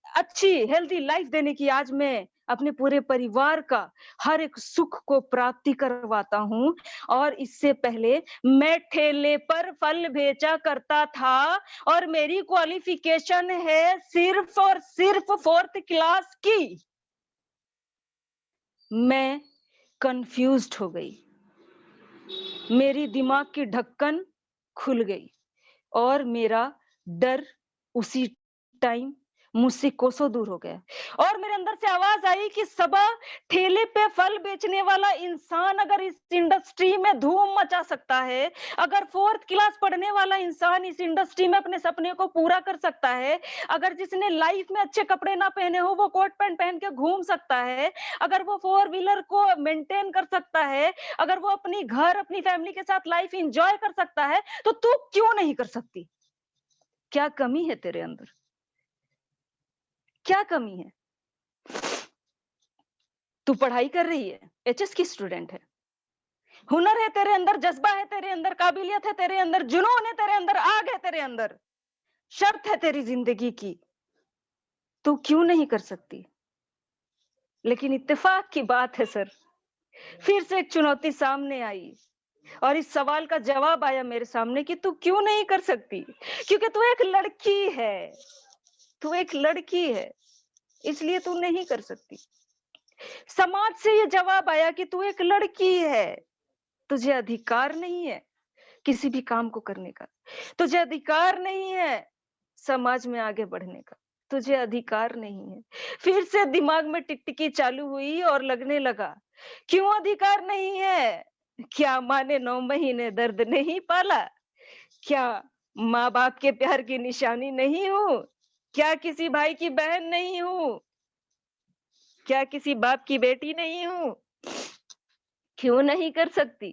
S7: अच्छी हेल्दी लाइफ देने की, आज मैं अपने पूरे परिवार का हर एक सुख को प्राप्ति करवाता हूँ। और इससे पहले मैं ठेले पर फल बेचा करता था और मेरी क्वालिफिकेशन है सिर्फ और सिर्फ 4th क्लास की। मैं कंफ्यूज्ड हो गई, मेरी दिमाग की ढक्कन खुल गई और मेरा डर उसी टाइम मुझसे कोसों दूर हो गया। और मेरे अंदर से आवाज आई कि सबा, ठेले पे फल बेचने वाला इंसान अगर इस इंडस्ट्री में धूम मचा सकता है, अगर 4th क्लास पढ़ने वाला इंसान इस इंडस्ट्री में अपने सपने को पूरा कर सकता है, अगर जिसने लाइफ में अच्छे कपड़े ना पहने हो वो कोट पैंट पहन के घूम सकता है, अगर वो 4 व्हीलर को मेंटेन कर सकता है, अगर वो अपनी घर अपनी फैमिली के साथ लाइफ एंजॉय कर सकता है, तो तू क्यों नहीं कर सकती? क्या कमी है तेरे अंदर? क्या कमी है? तू पढ़ाई कर रही है, एचएस की स्टूडेंट है, हुनर है तेरे अंदर, जज्बा है तेरे अंदर, काबिलियत है तेरे अंदर, जुनून है तेरे अंदर, आग है तेरे अंदर, शर्त है तेरी जिंदगी की, तू क्यों नहीं कर सकती? लेकिन इत्तेफाक की बात है सर, फिर से एक चुनौती सामने आई और इस सवाल का जवाब आया मेरे सामने कि तू क्यों नहीं कर सकती? क्योंकि तू एक लड़की है, तू एक लड़की है, इसलिए तू नहीं कर सकती। समाज से ये जवाब आया कि तू एक लड़की है, तुझे अधिकार नहीं है किसी भी काम को करने का, तुझे अधिकार नहीं है समाज में आगे बढ़ने का, तुझे अधिकार नहीं है। फिर से दिमाग में टिकटिकी चालू हुई और लगने लगा, क्यों अधिकार नहीं है? क्या माँ ने 9 महीने दर्द नहीं पाला? क्या माँ बाप के प्यार की निशानी नहीं हूँ? क्या किसी भाई की बहन नहीं हूँ? क्या किसी बाप की बेटी नहीं हूँ? क्यों नहीं कर सकती?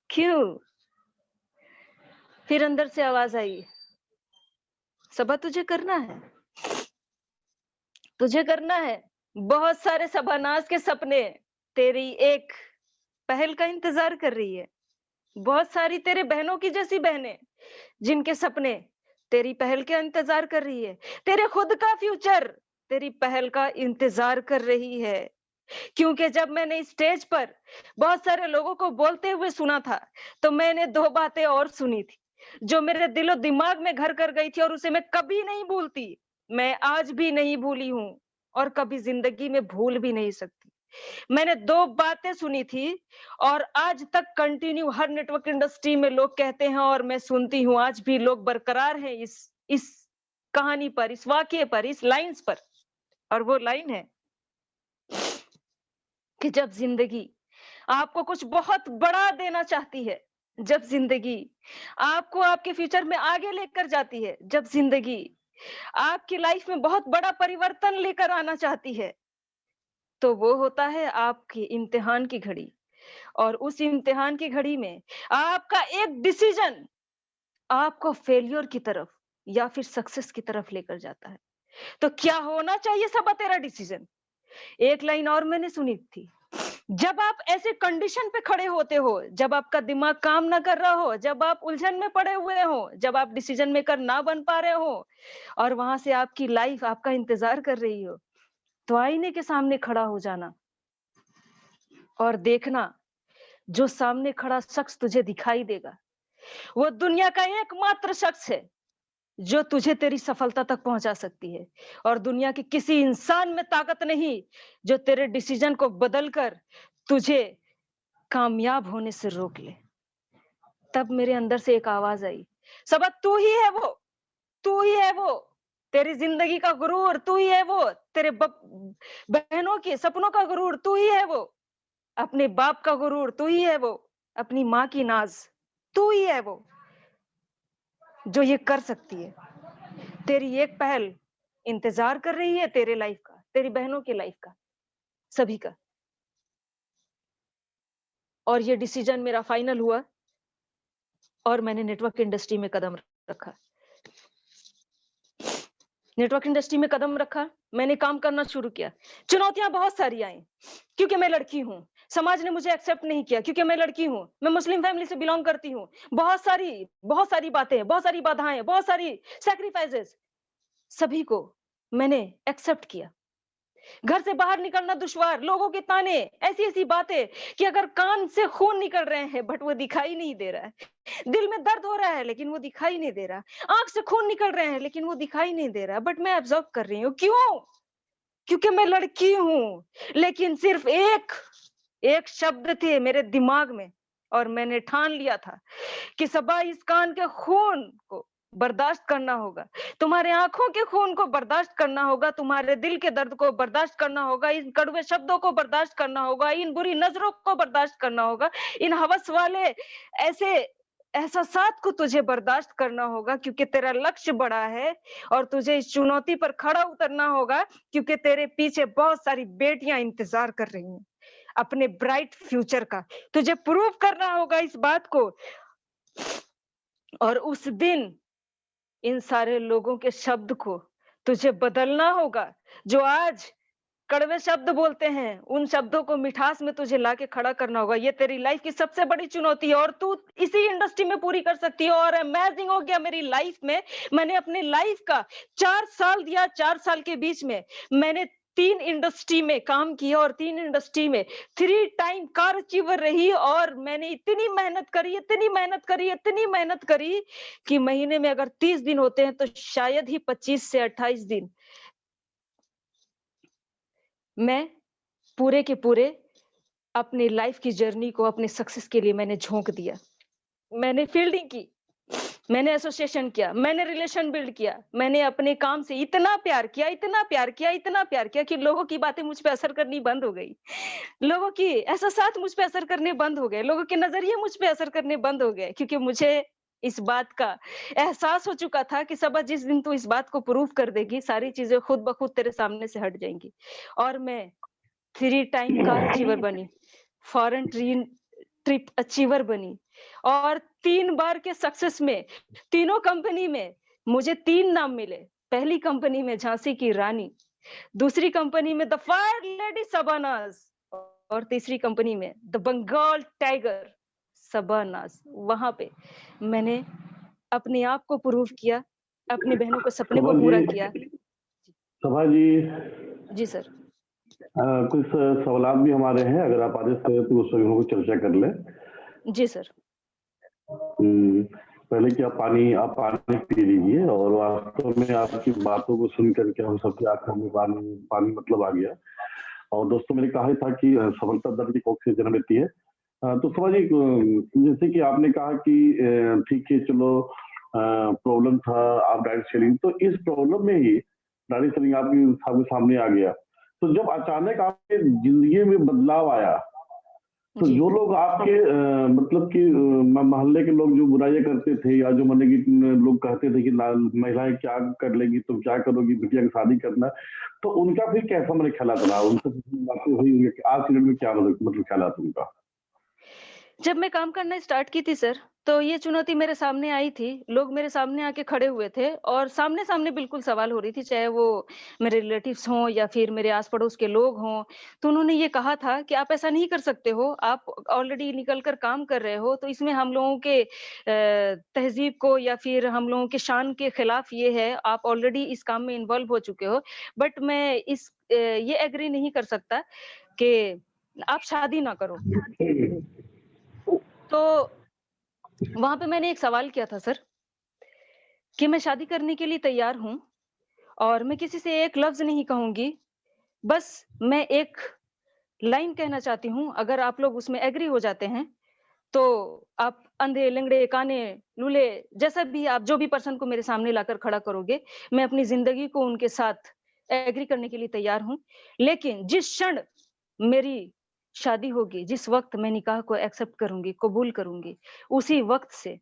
S7: क्यों? फिर अंदर से आवाज आई, सबा तुझे करना है, तुझे करना है। बहुत सारे सभानाज के सपने तेरी एक पहल का इंतजार कर रही है, बहुत सारी तेरे बहनों की जैसी बहनें जिनके सपने तेरी पहल के इंतजार कर रही है। तेरे खुद का फ्यूचर तेरी पहल का इंतजार कर रही है। क्योंकि जब मैंने स्टेज पर बहुत सारे लोगों को बोलते हुए सुना था, तो मैंने 2 बातें और सुनी थी जो मेरे दिलो दिमाग में घर कर गई थी और उसे मैं कभी नहीं भूलती। मैं आज भी नहीं भूली हूं और कभी जिंदगी में भूल भी नहीं सकती। मैंने 2 बातें सुनी थी और आज तक कंटिन्यू हर नेटवर्क इंडस्ट्री में लोग कहते हैं और मैं सुनती हूँ, आज भी लोग बरकरार हैं इस कहानी पर, इस वाक्य पर, इस लाइंस पर। और वो लाइन है कि जब जिंदगी आपको कुछ बहुत बड़ा देना चाहती है, जब जिंदगी आपको आपके फ्यूचर में आगे लेकर जाती है, जब जिंदगी आपकी लाइफ में बहुत बड़ा परिवर्तन लेकर आना चाहती है, तो वो होता है आपकी इम्तिहान की घड़ी। और उस इम्तिहान की घड़ी में आपका एक डिसीजन आपको फेलियर की तरफ या फिर सक्सेस की तरफ लेकर जाता है। तो क्या होना चाहिए सबा तेरा डिसीजन? एक लाइन और मैंने सुनी थी, जब आप ऐसे कंडीशन पे खड़े होते हो, जब आपका दिमाग काम ना कर रहा हो, जब आप उलझन में पड़े हुए हो, जब आप डिसीजन मेकर ना बन पा रहे हो और वहां से आपकी लाइफ आपका इंतजार कर रही हो, तो आईने के सामने खड़ा हो जाना और देखना जो सामने खड़ा शख्स तुझे दिखाई देगा, वो दुनिया का एकमात्र शख्स है जो तुझे तेरी सफलता तक पहुंचा सकती है। और दुनिया के किसी इंसान में ताकत नहीं जो तेरे डिसीजन को बदलकर तुझे कामयाब होने से रोक ले। तब मेरे अंदर से एक आवाज आई, सबा तू ही है वो, तू ही है वो, तेरी जिंदगी का गुरूर तू ही है वो, तेरे बहनों के सपनों का गुरूर तू ही है वो, अपने बाप का गुरूर तू ही है वो, अपनी माँ की नाज तू ही है वो जो ये कर सकती है। तेरी एक पहल इंतजार कर रही है तेरे लाइफ का, तेरी बहनों की लाइफ का, सभी का। और ये डिसीजन मेरा फाइनल हुआ और मैंने नेटवर्क इंडस्ट्री में कदम रखा। नेटवर्क इंडस्ट्री में कदम रखा, मैंने काम करना शुरू किया। चुनौतियां बहुत सारी आई क्योंकि मैं लड़की हूं, समाज ने मुझे एक्सेप्ट नहीं किया क्योंकि मैं लड़की हूं, मैं मुस्लिम फैमिली से बिलोंग करती हूं। बहुत सारी बातें, बहुत सारी बाधाएं, बहुत सारी सैक्रिफाइसेस, सभी को मैंने एक्सेप्ट किया। घर से बाहर निकलना दुश्वार, लोगों के ताने, ऐसी बातें कि अगर कान से खून निकल रहे हैं बट वो दिखाई नहीं दे रहा है, दिल में दर्द हो रहा है लेकिन वो दिखाई नहीं दे रहा, आंख से खून निकल रहे हैं लेकिन वो दिखाई नहीं दे रहा, बट मैं ऑब्जर्व कर रही हूँ। क्यों? क्योंकि मैं लड़की हूं। लेकिन सिर्फ एक शब्द थे मेरे दिमाग में और मैंने ठान लिया था कि सबा इस कान के खून को बर्दाश्त करना होगा, तुम्हारे आंखों के खून को बर्दाश्त करना होगा, तुम्हारे दिल के दर्द को बर्दाश्त करना होगा, इन कड़वे शब्दों को बर्दाश्त करना होगा, इन बुरी नजरों को बर्दाश्त करना होगा, इन हवस वाले ऐसे एहसासात को तुझे बर्दाश्त करना होगा क्योंकि तेरा लक्ष्य बड़ा है और तुझे इस चुनौती पर खड़ा उतरना होगा क्योंकि तेरे पीछे बहुत सारी बेटियां इंतजार कर रही हैं अपने ब्राइट फ्यूचर का। तुझे प्रूव करना होगा इस बात को और उस दिन इन सारे लोगों के शब्द को तुझे बदलना होगा। जो आज कड़वे शब्द बोलते हैं उन शब्दों को मिठास में तुझे लाके खड़ा करना होगा। ये तेरी लाइफ की सबसे बड़ी चुनौती है और तू इसी इंडस्ट्री में पूरी कर सकती है। और अमेजिंग हो गया मेरी लाइफ में, मैंने अपने लाइफ का 4 साल दिया। 4 साल के बीच में मैंने 3 इंडस्ट्री में काम किया और 3 इंडस्ट्री में 3 टाइम कार अचीवर रही और मैंने इतनी मेहनत करी कि महीने में अगर 30 दिन होते हैं तो शायद ही 25 से 28 दिन मैं पूरे के पूरे अपनी लाइफ की जर्नी को अपने सक्सेस के लिए मैंने झोंक दिया। मैंने फील्डिंग की, मैंने एसोसिएशन किया, मैंने रिलेशन बिल्ड किया, मैंने अपने काम से इतना प्यार किया कि लोगों की बातें मुझ पे असर करनी बंद हो गई, लोगों की एहसास मुझ पे असर करने बंद हो गए, लोगों के नजरिए मुझ पे असर करने बंद हो गए क्योंकि मुझे इस बात का एहसास हो चुका था कि सबा जिस दिन तू इस बात को प्रूव कर देगी सारी चीजें खुद ब खुद तेरे सामने से हट जाएंगी। और मैं 3 टाइम कार अचीवर बनी, फॉरेन ट्रिप अचीवर बनी और 3 बार के सक्सेस में तीनों कंपनी में मुझे 3 नाम मिले। पहली कंपनी में झांसी की रानी, दूसरी कंपनी में द फायर लेडी शबानाज और तीसरी कंपनी में द बंगाल टाइगर सबानास, वहां पे मैंने अपने आप को प्रूव किया, अपनी बहनों के सपने को पूरा किया।
S4: सभा जी
S7: जी सर।
S4: कुछ सवाल भी हमारे हैं, अगर आप आदेश करें तो उस पर चर्चा कर लें।
S7: जी सर।
S4: पहले कि आप पानी पी लीजिए, और वास्तव में आपकी बातों को सुन करके हम सबकी आंखों में पानी मतलब आ गया। और दोस्तों, मैंने कहा था कि सफलता दर की कोख से जन्म लेती है। तो समझ जैसे कि आपने कहा कि ठीक है, चलो प्रॉब्लम था, आप डायरेक्ट सेलिंग, तो इस प्रॉब्लम में ही डायरेक्ट सेलिंग आपके सामने आ गया। तो जब अचानक आपके जिंदगी में बदलाव आया, तो जो लोग आपके मतलब कि मोहल्ले के लोग जो बुराइयां करते थे, या जो मतलब कि लोग कहते थे कि महिलाएं क्या कर लेगी, तुम क्या करोगी, बिटिया की शादी करना, तो उनका फिर कैसा मैंने ख्याल रहा, उनसे बातें हुई आज के डेट में क्या मतलब ख्याल उनका?
S7: जब मैं काम करना स्टार्ट की थी सर, तो ये चुनौती मेरे सामने आई थी। लोग मेरे सामने आके खड़े हुए थे और सामने-सामने बिल्कुल सवाल हो रही थी, चाहे वो मेरे रिलेटिव्स हों या फिर मेरे आस-पड़ोस के लोग हों। तो उन्होंने ये कहा था कि आप ऐसा नहीं कर सकते हो, आप ऑलरेडी निकल कर काम कर रहे हो, तो इसमें हम लोगों के तहज़ीब को या फिर हम लोगों के शान के खिलाफ ये है, आप ऑलरेडी इस काम में इन्वॉल्व हो चुके हो। बट मैं ये एग्री नहीं कर सकता कि आप शादी ना करो। तो वहाँ पे मैंने एक सवाल किया था सर, कि मैं शादी करने के लिए तैयार हूँ और मैं किसी से एक लफ्ज़ नहीं कहूँगी, बस मैं एक लाइन कहना चाहती हूँ, अगर आप लोग उसमें एग्री हो जाते हैं, तो आप अंधे, लंगड़े, काने, लूले, जैसा भी आप जो भी पर्सन को मेरे सामने लाकर खड़ा करोगे, मैं अपनी ज़िंदगी को उनके साथ एग्री करने के लिए तैयार हूँ। लेकिन जिस क्षण मेरी शादी होगी, जिस वक़्त मैं निकाह को एक्सेप्ट करूँगी, कबूल करूँगी, उसी वक़्त से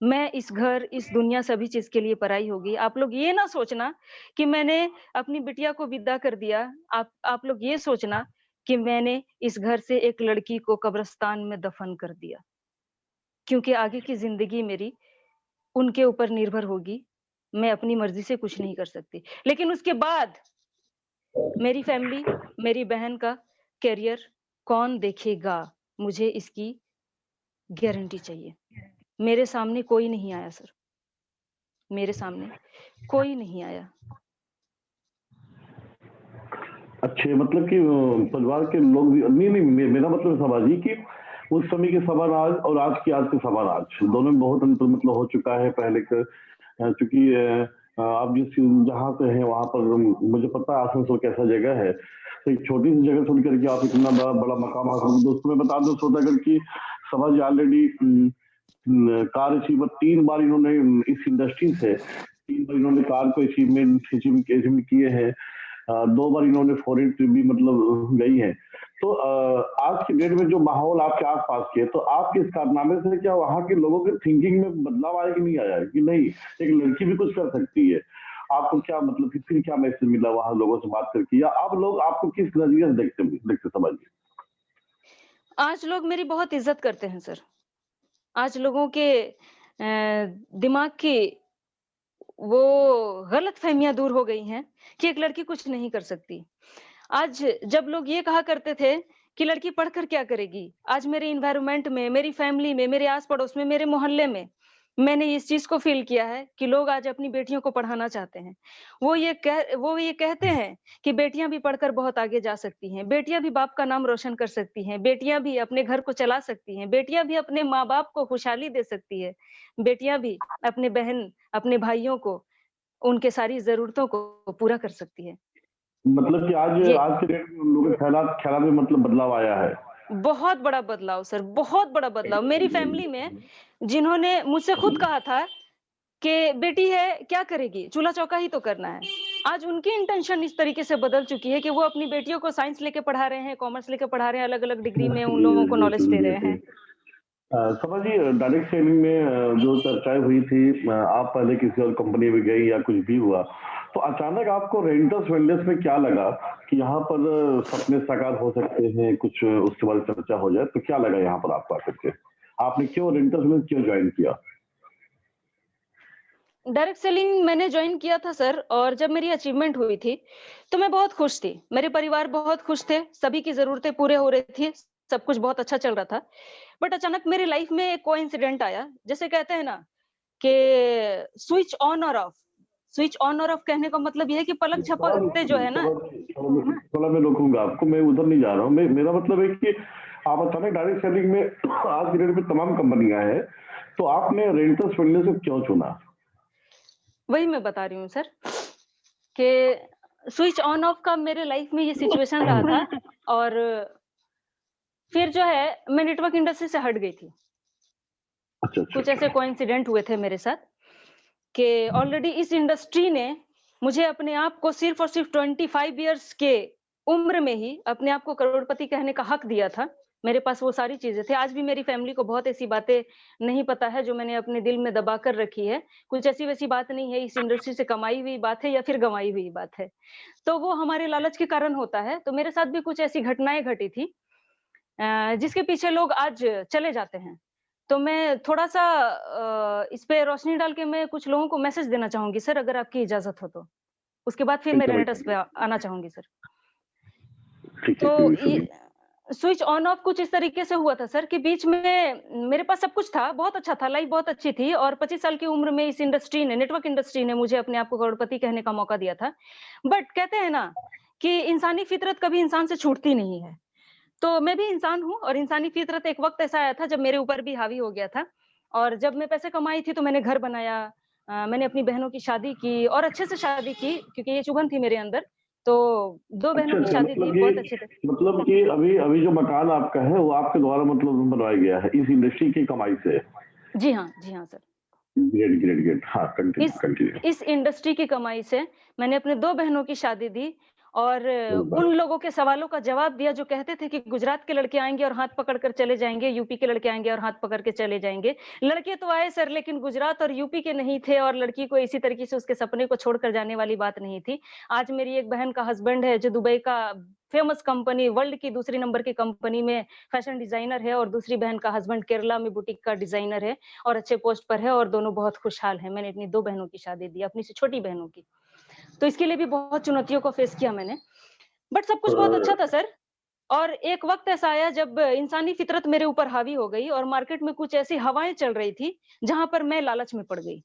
S7: मैं इस घर, इस दुनिया, सभी चीज़ के लिए पराई होगी। आप लोग ये ना सोचना कि मैंने अपनी बिटिया को विदा कर दिया। आप लोग ये सोचना कि मैंने इस घर से एक लड़की को कब्रिस्तान में दफन कर दिया। क्योंकि आगे की ज़िंदगी मेरी उनके ऊपर निर्भर होगी। मैं अपनी मर्ज़ी से कुछ नहीं कर सकती। लेकिन उसके बाद मेरी फैमिली, मेरी बहन का करियर कौन देखेगा? मुझे इसकी गारंटी चाहिए। मेरे सामने कोई नहीं आया सर, मेरे सामने कोई नहीं आया।
S4: अच्छे, मतलब कि परिवार के लोग भी नहीं, मेरा मतलब समाजी कि उस समय के सवाल और आज के सवाल दोनों में बहुत अंतर मतलब हो चुका है। पहले के चूंकि आप जिस जहाँ से हैं वहां पर मुझे पता है आसनसोल कैसा जगह है, तो एक छोटी सी जगह छोड़ करके आप इतना बड़ा मकाम हासिल। दोस्तों मैं बता दूं श्रोतागण की समाज ऑलरेडी कार अचीवर 3 बार इन्होंने इस इंडस्ट्री से 3 बार इन्होंने कार को अचीवमेंट किए हैं। 2 बार इन्होंने फॉरेन ट्रिप भी मतलब गई है। तो आज के डेट में जो माहौल आपके आसपास के, तो आपके इस कारनामे से क्या वहाँ के लोगों के थिंकिंग में बदलाव आया कि नहीं आया, कि नहीं एक लड़की भी कुछ कर सकती है? आपको क्या मतलब फिर क्या मैसेज मिला वहाँ लोगों से बात करके, या आप लोग आपको किस नजरिए से देखते समझिए?
S7: आज लोग मेरी बहुत इज्जत करते हैं सर। आज लोगों के दिमाग की वो गलतफ़हमियाँ दूर हो गई हैं कि एक लड़की कुछ नहीं कर सकती। आज जब लोग ये कहा करते थे कि लड़की पढ़कर क्या करेगी? आज मेरे एनवायरनमेंट में, मेरी फैमिली में, मेरे आस-पड़ोस में, मेरे मोहल्ले में, मैंने इस चीज़ को फ़ील किया है कि लोग आज अपनी बेटियों को पढ़ाना चाहते हैं। वो ये कहते हैं कि बेटियाँ भी पढ़कर बहुत आगे जा सकती हैं, बेटियाँ भी बाप का नाम रोशन कर सकती हैं, बेटियाँ भी अपने घर को चला सकती हैं, बेटियाँ भी अपने माँ-बाप को खुशहाली दे सकती है, बेटियाँ भी अपने बहन, अपने भाइयों को, उनके सारी ज़रूरतों को पूरा कर सकती है।
S4: मतलब कि आज के डेट में लोगों के ख्यालात में मतलब बदलाव आया है।
S7: बहुत बड़ा बदलाव सर, बहुत बड़ा बदलाव। मेरी फैमिली में जिन्होंने मुझसे खुद कहा था कि बेटी है क्या करेगी? चूल्हा-चौका ही तो करना है। आज उनकी इंटेंशन इस तरीके से बदल चुकी है कि वो अपनी बेटियों को साइंस लेके पढ़ा रहे हैं, कॉमर्स लेके पढ़ा रहे हैं, अलग-अलग डिग्री में उन लोगों को नॉलेज दे रहे हैं।
S4: समझिए डायरेक्ट सेलिंग में जो चर्चाएं हुई थी, आप पहले किसी और कंपनी में गई या कुछ भी हुआ, तो अचानक आपको रेंटल्स वेंडर्स में क्या लगा कि यहाँ पर सपने साकार हो सकते हैं, कुछ उसके बाद चर्चा हो जाए, तो क्या लगा यहाँ पर आपको आकर के? आपने क्यों रेंटल्स में क्यों ज्वाइन किया?
S7: डायरेक्ट सेलिंग मैंने जॉइन किया था सर, और जब मेरी अचीवमेंट हुई थी, तो मैं बहुत खुश थी। मेरे परिवार बहुत खुश थे, सभी की ज़रूरतें पूरे हो रही थी, सब कुछ बहुत अच्छा चल रहा था। बट अचानक मेरी लाइफ में एक कोइंसिडेंट आया, जैसे कहते हैं ना कि स्विच ऑन और ऑफ। स्विच ऑन और ऑफ कहने का मतलब ये है कि पलक झपकते जो है ना,
S4: थोड़ा मैं रोकूंगा आपको, मैं उधर नहीं जा रहा हूँ। मेरा मतलब है कि आप अचानक डायरेक्ट सेलिंग में आज की डेट में तमाम कंपनियां हैं, तो आपने रेंटल्स फ्रीलांसर क्यों चुना?
S7: वही मैं बता रही हूँ सर कि स्विच ऑन ऑफ का मेरे लाइफ में ये सिचुएशन रहा था। और फिर जो है मैं नेटवर्क इंडस्ट्री से हट गई थी।
S4: अच्छा,
S7: कुछ ऐसे कोइंसिडेंट हुए थे मेरे साथ कि ऑलरेडी इस इंडस्ट्री ने मुझे अपने आप को सिर्फ और सिर्फ 25 इयर्स के उम्र में ही अपने आप को करोड़पति कहने का हक दिया था। मेरे पास वो सारी चीजें थी। आज भी मेरी फैमिली को बहुत ऐसी बातें नहीं पता है जो मैंने अपने दिल में दबा कर रखी है। कुछ ऐसी वैसी बात नहीं है, इस इंडस्ट्री से कमाई हुई बात है या फिर गंवाई हुई बात है। तो वो हमारे लालच के कारण होता है। तो मेरे साथ भी कुछ ऐसी घटनाएं घटी थी जिसके पीछे लोग आज चले जाते हैं। तो मैं थोड़ा-सा इस पे रोशनी डाल के मैं कुछ लोगों को मैसेज देना चाहूँगी सर, अगर आपकी इजाज़त हो तो। उसके बाद फिर मैं रेनेटस पे आना चाहूँगी सर। तो ये स्विच ऑन ऑफ कुछ इस तरीके से हुआ था सर कि बीच में मेरे पास सब कुछ था, बहुत अच्छा था, लाइफ बहुत अच्छी थी और 25 साल की उम्र में इस इंडस्ट्री ने, नेटवर्क इंडस्ट्री ने मुझे अपने आप को करोड़पति कहने का मौका दिया था। बट कहते हैं ना कि इंसानी फितरत कभी इंसान से छूटती नहीं है। तो मैं भी इंसान हूँ और इंसानी फितरत एक वक्त ऐसा आया था जब मेरे ऊपर भी हावी हो गया था। और जब मैं पैसे कमाई थी तो मैंने घर बनाया, मैंने अपनी बहनों की शादी की और अच्छे से शादी की क्योंकि ये चुभन थी मेरे अंदर। तो 2 बहनों की शादी थी, बहुत अच्छे थे।
S4: मतलब कि अभी जो मकान आपका है वो आपके द्वारा मतलब बनवाया गया है इस इंडस्ट्री की कमाई से?
S7: जी हाँ सर।
S4: ग्रेट। हाँ, कंटिन्यू।
S7: इस इंडस्ट्री की कमाई से मैंने अपने 2 बहनों की शादी दी और उन लोगों के सवालों का जवाब दिया जो कहते थे कि गुजरात के लड़के आएंगे और हाथ पकड़ कर चले जाएंगे, यूपी के लड़के आएंगे और हाथ पकड़ के चले जाएंगे। लड़के तो आए सर, लेकिन गुजरात और यूपी के नहीं थे और लड़की को इसी तरीके से उसके सपने को छोड़कर जाने वाली बात नहीं थी। आज मेरी एक बहन का हस्बैंड है जो दुबई का फेमस कंपनी, वर्ल्ड की दूसरी नंबर की कंपनी में फैशन डिजाइनर है और दूसरी बहन का हस्बैंड केरला में बुटीक का डिजाइनर है और अच्छे पोस्ट पर है और दोनों बहुत खुशहाल हैं। मैंने अपनी 2 बहनों की शादी दी, अपनी से छोटी बहनों की। तो इसके लिए भी बहुत चुनौतियों को फेस किया मैंने, बट सब कुछ बहुत अच्छा था सर। और एक वक्त ऐसा आया जब इंसानी फितरत मेरे ऊपर हावी हो गई और मार्केट में कुछ ऐसी हवाएं चल रही थी जहां पर मैं लालच में पड़ गई।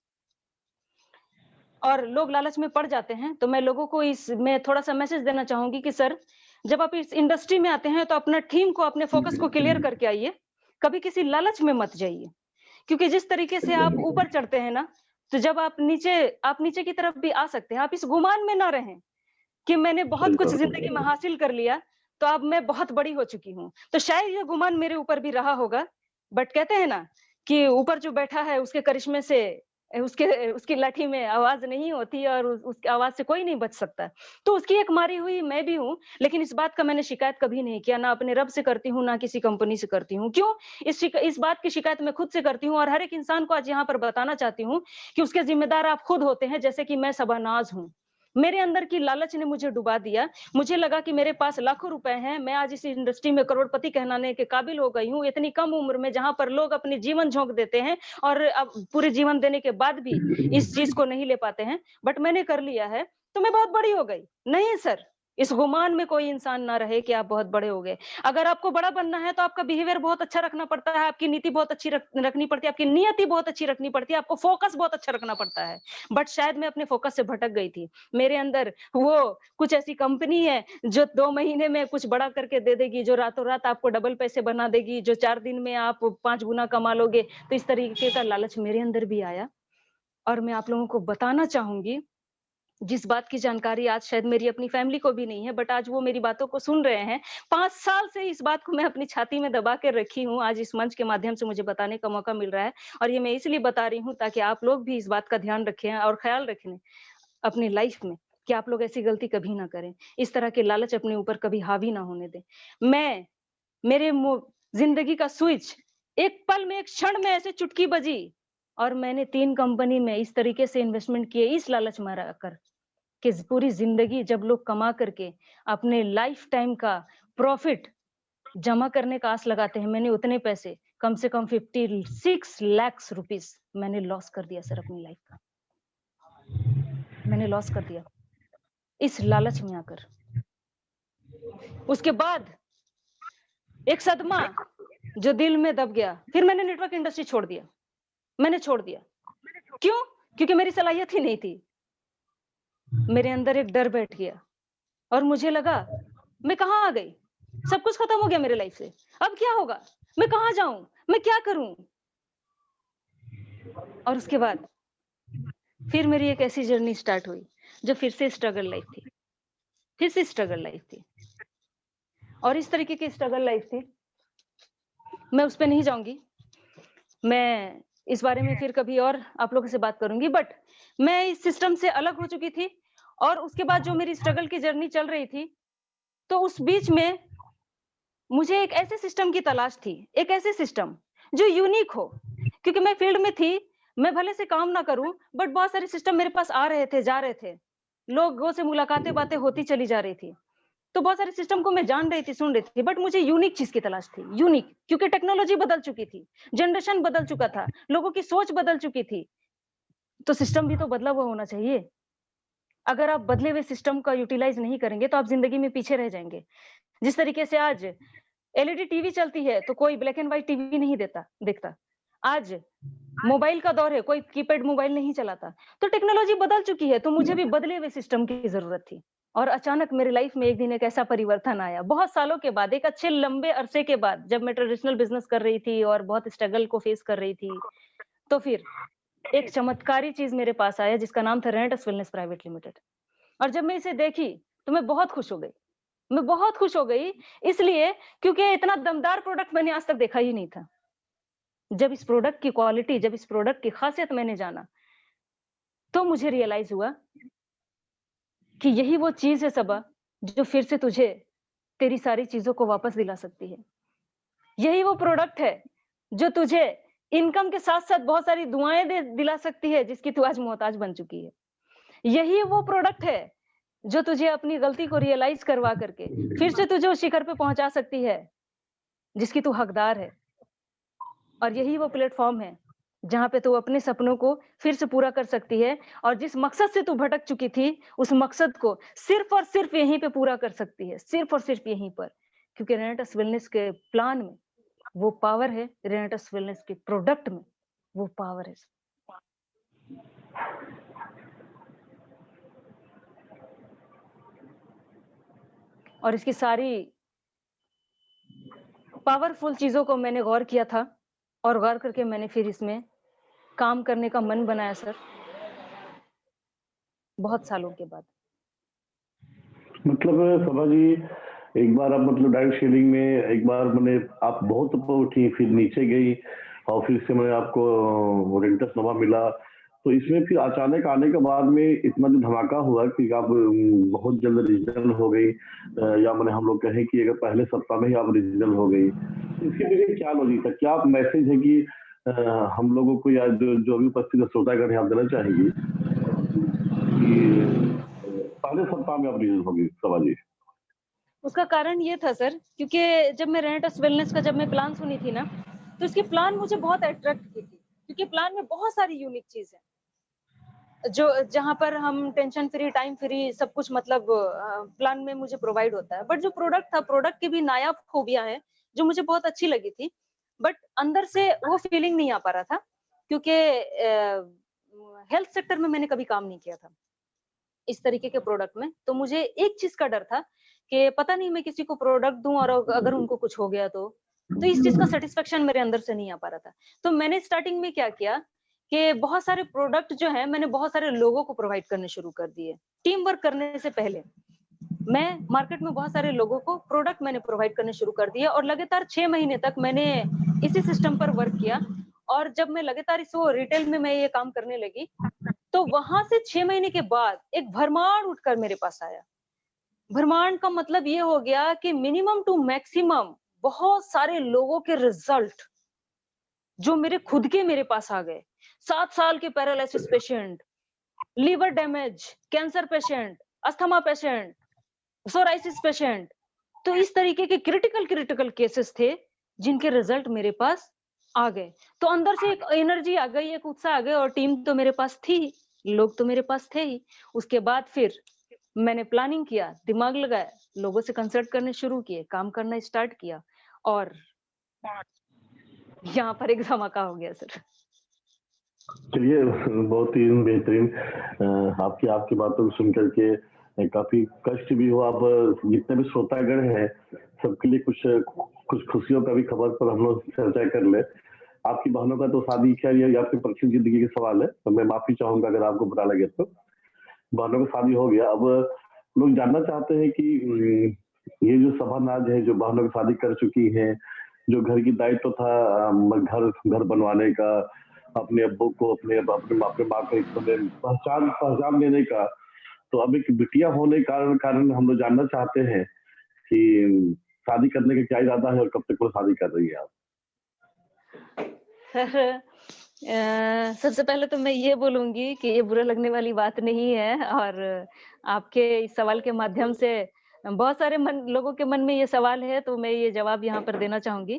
S7: और लोग लालच में पड़ जाते हैं तो मैं लोगों को इसमें थोड़ा सा मैसेज देना चाहूंगी कि सर, जब आप इस इंडस्ट्री में आते हैं तो अपना थीम को, अपने फोकस को क्लियर करके आइए। कभी किसी लालच में मत जाइए, क्योंकि जिस तरीके से आप ऊपर चढ़ते हैं ना, तो जब आप नीचे की तरफ भी आ सकते हैं। आप इस गुमान में ना रहें कि मैंने बहुत कुछ जिंदगी में हासिल कर लिया तो अब मैं बहुत बड़ी हो चुकी हूँ। तो शायद ये गुमान मेरे ऊपर भी रहा होगा, बट कहते हैं ना कि ऊपर जो बैठा है उसके करिश्मे से उसकी लाठी में आवाज नहीं होती और उसकी आवाज से कोई नहीं बच सकता। तो उसकी एक मारी हुई मैं भी हूँ, लेकिन इस बात का मैंने शिकायत कभी नहीं किया, ना अपने रब से करती हूँ, ना किसी कंपनी से करती हूँ। क्यों? इस बात की शिकायत मैं खुद से करती हूँ और हर एक इंसान को आज यहाँ पर बताना चाहती हूँ कि उसके जिम्मेदार आप खुद होते हैं, जैसे कि मैं शबानाज हूँ। मेरे अंदर की लालच ने मुझे डुबा दिया। मुझे लगा कि मेरे पास लाखों रुपए हैं, मैं आज इस इंडस्ट्री में करोड़पति कहलाने के काबिल हो गई हूँ, इतनी कम उम्र में, जहां पर लोग अपनी जीवन झोंक देते हैं और अब पूरे जीवन देने के बाद भी इस चीज को नहीं ले पाते हैं। बट मैंने कर लिया है तो मैं बहुत बड़ी हो गई। नहीं सर, इस गुमान में कोई इंसान ना रहे कि आप बहुत बड़े हो गए। अगर आपको बड़ा बनना है तो आपका बिहेवियर बहुत अच्छा रखना पड़ता है, आपकी नीति बहुत अच्छी रखनी पड़ती है, आपकी नियति बहुत अच्छी रखनी पड़ती है, आपको फोकस बहुत अच्छा रखना पड़ता है। बट शायद मैं अपने फोकस से भटक गई थी। मेरे अंदर वो कुछ ऐसी कंपनी है जो 2 महीने में कुछ बड़ा करके दे देगी, जो रातों रात आपको डबल पैसे बना देगी, जो 4 दिन में आप 5 गुना कमा लोगे। तो इस तरीके का लालच मेरे अंदर भी आया और मैं आप लोगों को बताना चाहूंगी, जिस बात की जानकारी आज शायद मेरी अपनी फैमिली को भी नहीं है, बट आज वो मेरी बातों को सुन रहे हैं। 5 साल से इस बात को मैं अपनी छाती में दबा के रखी हूँ। आज इस मंच के माध्यम से मुझे बताने का मौका मिल रहा है और ये मैं इसलिए बता रही हूँ ताकि आप लोग भी इस बात का ध्यान रखें और ख्याल रखें अपनी लाइफ में कि आप लोग ऐसी गलती कभी ना करें। इस तरह के लालच अपने ऊपर कभी हावी ना होने दें। मेरे जिंदगी का स्विच एक पल में, एक क्षण में ऐसे चुटकी बजी और मैंने 3 कंपनी में इस तरीके से इन्वेस्टमेंट किए, इस लालच में आकर कि पूरी जिंदगी जब लोग कमा करके अपने लाइफ टाइम का प्रॉफिट जमा करने का आस लगाते हैं, मैंने उतने पैसे कम से कम 56 लाख रुपीस मैंने लॉस कर दिया सर। अपनी लाइफ का मैंने लॉस कर दिया इस लालच में आकर। उसके बाद एक सदमा जो दिल में दब गया। फिर मैंने नेटवर्क इंडस्ट्री छोड़ दिया, मैंने छोड़ दिया। क्यों? क्योंकि मेरी सलाहियत ही नहीं थी। मेरे अंदर एक डर बैठ गया और मुझे लगा मैं कहाँ आ गई? सब कुछ खत्म हो गया मेरे लाइफ से। अब क्या होगा? मैं कहाँ जाऊं? मैं क्या करूं? और उसके बाद फिर मेरी एक ऐसी जर्नी स्टार्ट हुई जो फिर से स्ट्रगल लाइफ थी, फिर से स्ट्रगल लाइफ थी। और इस तरीके की स्ट्रगल लाइफ थी, मैं उस पे नहीं जाऊंगी। मैं इस बारे में फिर कभी और आप लोगों से बात करूंगी। बट मैं इस सिस्टम से अलग हो चुकी थी और उसके बाद जो मेरी स्ट्रगल की जर्नी चल रही थी, तो उस बीच में मुझे एक ऐसे सिस्टम की तलाश थी, एक ऐसे सिस्टम जो यूनिक हो। क्योंकि मैं फील्ड में थी, मैं भले से काम ना करूं, बट बहुत सारे सिस्टम मेरे पास आ रहे थे, जा रहे थे। लोगों से मुलाकातें, बातें होती चली जा रही थी। तो बहुत सारे सिस्टम को मैं जान रही थी, सुन रही थी, बट मुझे यूनिक चीज की तलाश थी। यूनिक, क्योंकि टेक्नोलॉजी बदल चुकी थी, जनरेशन बदल चुका था, लोगों की सोच बदल चुकी थी। तो सिस्टम भी तो बदला हुआ होना चाहिए। अगर आप बदले हुए सिस्टम का यूटिलाइज नहीं करेंगे तो आप जिंदगी में पीछे रह जाएंगे। जिस तरीके से आज एलईडी टीवी चलती है तो कोई ब्लैक एंड व्हाइट टीवी नहीं देखता। आज मोबाइल का दौर है, कोई कीपैड मोबाइल नहीं चलाता। तो टेक्नोलॉजी बदल चुकी है, तो मुझे भी बदले हुए सिस्टम की जरूरत थी। और अचानक मेरी लाइफ में एक दिन एक ऐसा परिवर्तन आया, बहुत सालों के बाद, एक अच्छे लंबे अरसे के बाद, जब मैं ट्रेडिशनल बिजनेस कर रही थी और बहुत स्ट्रगल को फेस कर रही थी। तो फिर एक चमत्कारी चीज मेरे पास आया जिसका नाम था रेनेटस वेलनेस प्राइवेट लिमिटेड। और जब मैं इसे देखी तो मैं बहुत खुश हो गई। मैं बहुत खुश हो गई इसलिए क्योंकि इतना दमदार प्रोडक्ट मैंने आज तक देखा ही नहीं था। जब इस प्रोडक्ट की क्वालिटी, जब इस प्रोडक्ट की खासियत मैंने जाना, तो मुझे रियलाइज हुआ कि यही वो चीज है सबा, जो फिर से तुझे तेरी सारी चीजों को वापस दिला सकती है। यही वो प्रोडक्ट है जो तुझे इनकम के साथ साथ बहुत सारी दुआएं दिला सकती है, जिसकी तू आज मोहताज बन चुकी है। यही वो प्रोडक्ट है जो तुझे अपनी गलती को रियलाइज करवा करके फिर से तुझे उस शिखर पे पहुंचा सकती है जिसकी तू हकदार है। और यही वो प्लेटफॉर्म है जहां पे तू अपने सपनों को फिर से पूरा कर सकती है और जिस मकसद से तू भटक चुकी थी, उस मकसद को सिर्फ और सिर्फ यहीं पे पूरा कर सकती है, सिर्फ और सिर्फ यहीं पर। क्योंकि रेनेटस वेलनेस के प्लान में वो पावर है, रेनेटस वेलनेस के प्रोडक्ट में वो पावर है। और इसकी सारी पावरफुल चीजों को मैंने गौर किया था और गौर करके मैंने फिर इसमें काम करने का मन बनाया सर, बहुत सालों के बाद।
S4: मतलब सभा जी, एक बार आप मतलब डायरेक्ट शेयरिंग में एक बार मैंने आप बहुत ऊपर उठी, फिर नीचे गई और फिर से मैंने आपको रेंटस नवा मिला। तो इसमें फिर अचानक आने के बाद में इतना जो धमाका हुआ कि आप बहुत जल्द रीजनल हो गई, या मैंने हम लोग कहें कि अगर पहले सप्ताह में ही आप रीजनल हो गई। इसके पीछे क्या लॉजिक था? क्या आप मैसेज है कि हम लोगों को या जो भी उपस्थित श्रोतागण आप देना चाहेंगी कि पहले सप्ताह में आप रीजनल हो गई सभा जी?
S7: उसका कारण ये था सर, क्योंकि जब मैं रेनेटस वेलनेस का जब मैं प्लान सुनी थी ना, तो इसकी प्लान मुझे बहुत अट्रैक्ट की थी। क्योंकि प्लान में बहुत सारी यूनिक चीज है जो जहां पर हम टेंशन फ्री, टाइम फ्री, सब कुछ मतलब प्लान में मुझे प्रोवाइड होता है। बट जो प्रोडक्ट था, प्रोडक्ट की भी नायाब खूबियां हैं जो मुझे बहुत अच्छी लगी थी, बट अंदर से वो फीलिंग नहीं आ पा रहा था। क्योंकि हेल्थ सेक्टर में मैंने कभी काम नहीं किया था इस तरीके के प्रोडक्ट में। तो मुझे एक चीज का डर था कि पता नहीं मैं किसी को प्रोडक्ट दूं और अगर उनको कुछ हो गया तो इस चीज का सेटिस्फेक्शन मेरे अंदर से नहीं आ पा रहा था। तो मैंने स्टार्टिंग में क्या किया कि बहुत सारे प्रोडक्ट जो है मैंने बहुत सारे लोगों को प्रोवाइड करने शुरू कर दिए। टीम वर्क करने से पहले मैं मार्केट में बहुत सारे लोगों को प्रोडक्ट मैंने प्रोवाइड करने शुरू कर दिया और लगातार 6 महीने तक मैंने इसी सिस्टम पर वर्क किया। और जब मैं लगातार इसको रिटेल में मैं ये काम करने लगी, तो वहां से 6 महीने के बाद एक भरमार उठकर मेरे पास आया। भरमार का मतलब ये हो गया कि मिनिमम टू मैक्सिमम बहुत सारे लोगों के रिजल्ट जो मेरे खुद के मेरे पास आ गए। 7 साल के paralysis patient, liver damage, cancer patient, asthma patient, psoriasis patient. तो इस तरीके के क्रिटिकल केसेस थे जिनके रिजल्ट मेरे पास आ गए। तो अंदर से एक एनर्जी आ गई, एक उत्साह आ गया। और टीम तो मेरे पास थी, लोग तो मेरे पास थे ही। उसके बाद फिर मैंने प्लानिंग किया, दिमाग लगाया, लोगों से कंसल्ट करने शुरू किए, काम करना स्टार्ट किया और यहाँ पर एक धमाका हो गया सर।
S4: चलिए, बहुत ही बेहतरीन। आपकी बातों को सुन करके काफी कष्ट भी हुआ। अब जितने भी श्रोतागण हैं सबके लिए कुछ खुशियों का भी खबर पर हम लोग चर्चा कर ले। आपकी बहनों का तो शादी, क्या ये आपकी पर्सनल जिंदगी का सवाल है, तो मैं माफी चाहूंगा अगर आपको बुरा लगे तो। बहनों का शादी हो गया, अब लोग जानना चाहते हैं कि ये जो सभानाज है जो बहनों की शादी कर चुकी हैं, जो घर की दायित्व था घर बनवाने का, अपने अब्बू को अपने माँ को पहचान देने का, तो अब एक बिटिया होने के कारण हम लोग जानना चाहते हैं कि शादी करने का क्या इरादा है और कब तक वो शादी कर रही है आप?
S7: सर, सबसे पहले तो मैं ये बोलूंगी कि ये बुरा लगने वाली बात नहीं है, और आपके इस सवाल के माध्यम से बहुत सारे लोगों के मन में ये सवाल है, तो मैं ये जवाब यहाँ पर देना चाहूंगी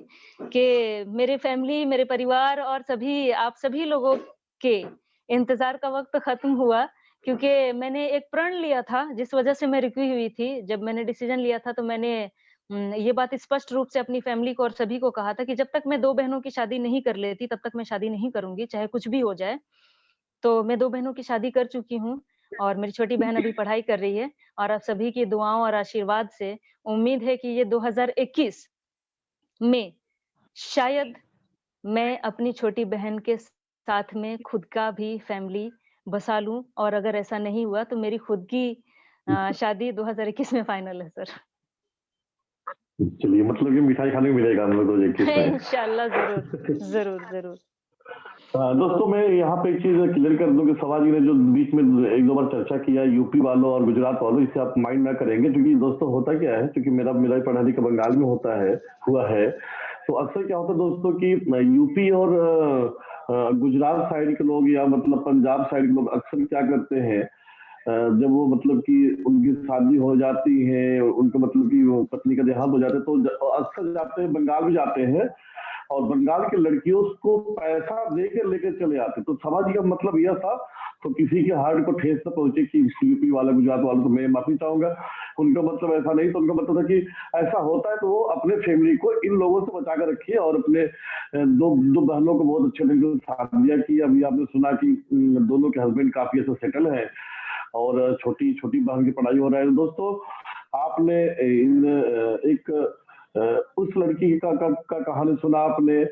S7: कि मेरे फैमिली, मेरे परिवार और आप सभी लोगों के इंतजार का वक्त खत्म हुआ, क्योंकि मैंने एक प्रण लिया था जिस वजह से मैं रुकी हुई थी। जब मैंने डिसीजन लिया था तो मैंने ये बात स्पष्ट रूप से अपनी फैमिली को और सभी को कहा था कि जब तक मैं 2 बहनों की शादी नहीं कर लेती तब तक मैं शादी नहीं करूंगी, चाहे कुछ भी हो जाए। तो मैं 2 बहनों की शादी कर चुकी हूँ और मेरी छोटी बहन अभी पढ़ाई कर रही है, और आप सभी की दुआओं और आशीर्वाद से उम्मीद है कि ये 2021 में शायद मैं अपनी छोटी बहन के साथ में खुद का भी फैमिली बसा लूं, और अगर ऐसा नहीं हुआ तो मेरी खुद की शादी 2021 में फाइनल है सर।
S4: चलिए, मतलब ये मिठाई खाने को मिलेगा हम लोग 2021 में।
S7: इंशाल्लाह, जरूर।
S4: दोस्तों, मैं यहाँ पे एक चीज क्लियर कर दूं कि सवाल जी ने जो बीच में 1-2 बार चर्चा किया यूपी वालों और गुजरात वालों, इससे आप माइंड ना करेंगे, क्योंकि दोस्तों होता क्या है, क्योंकि मेरा पढ़ा लिखा बंगाल में हुआ है, तो अक्सर क्या होता है दोस्तों कि यूपी और गुजरात साइड के लोग या मतलब पंजाब साइड के लोग अक्सर क्या करते हैं, जब वो मतलब कि उनकी शादी हो जाती है, उनको मतलब कि वो पत्नी का देहांत हो जाता है, तो अक्सर जाते हैं बंगाल भी जाते हैं और बंगाल की लड़कियों को पैसा देकर लेकर चले आते। तो समाज का मतलब यह था, तो किसी के हार्ट को ठेस न पहुंचे कि यूपी वाला गुजरात वाला, तो मैं माफी चाहूंगा, उनका मतलब ऐसा नहीं। तो उनका मतलब था कि ऐसा होता है तो वो अपने फैमिली को इन लोगों से बचा कर रखिए, और अपने दो बहनों को बहुत अच्छे तरीके से शादियां की। अभी आपने सुना कि दोनों के हस्बैंड काफी ऐसे सेटल है और छोटी बहन की पढ़ाई हो रहा है। दोस्तों, आपने एक उस लड़की का कहानी सुना आपने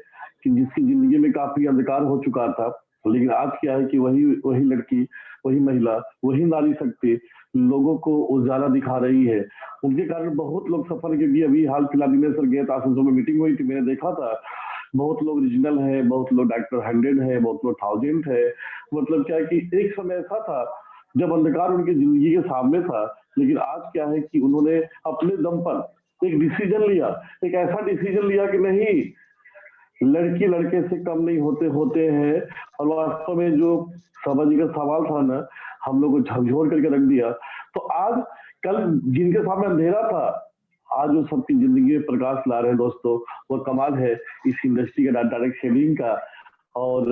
S4: कि जिसकी जिंदगी में काफी अंधकार हो चुका था, लेकिन आज क्या है कि वही लड़की, वही महिला, वही नारी शक्ति लोगों को उजाला दिखा रही है। उनके कारण बहुत लोग सफल, क्योंकि अभी हाल फिलहाल में सर गए आसनसोल में मीटिंग हुई थी, मैंने देखा था बहुत लोग रीजनल है, बहुत लोग डॉक्टर 100 है, बहुत लोग 1000 है। मतलब क्या है कि एक समय ऐसा था जब अंधकार उनकी जिंदगी के सामने था, लेकिन आज क्या है कि उन्होंने अपने दम पर एक डिसीजन लिया, एक ऐसा डिसीजन लिया कि नहीं, लड़की लड़के से कम नहीं होते हैं। और वास्तव में जो सभा जी का सवाल था ना, हम लोग को झकझोर करके रख दिया। तो आज कल जिनके सामने अंधेरा था, आज वो सबकी जिंदगी में प्रकाश ला रहे हैं। दोस्तों, वो कमाल है इस इंडस्ट्री का, डायरेक्ट सेलिंग का। और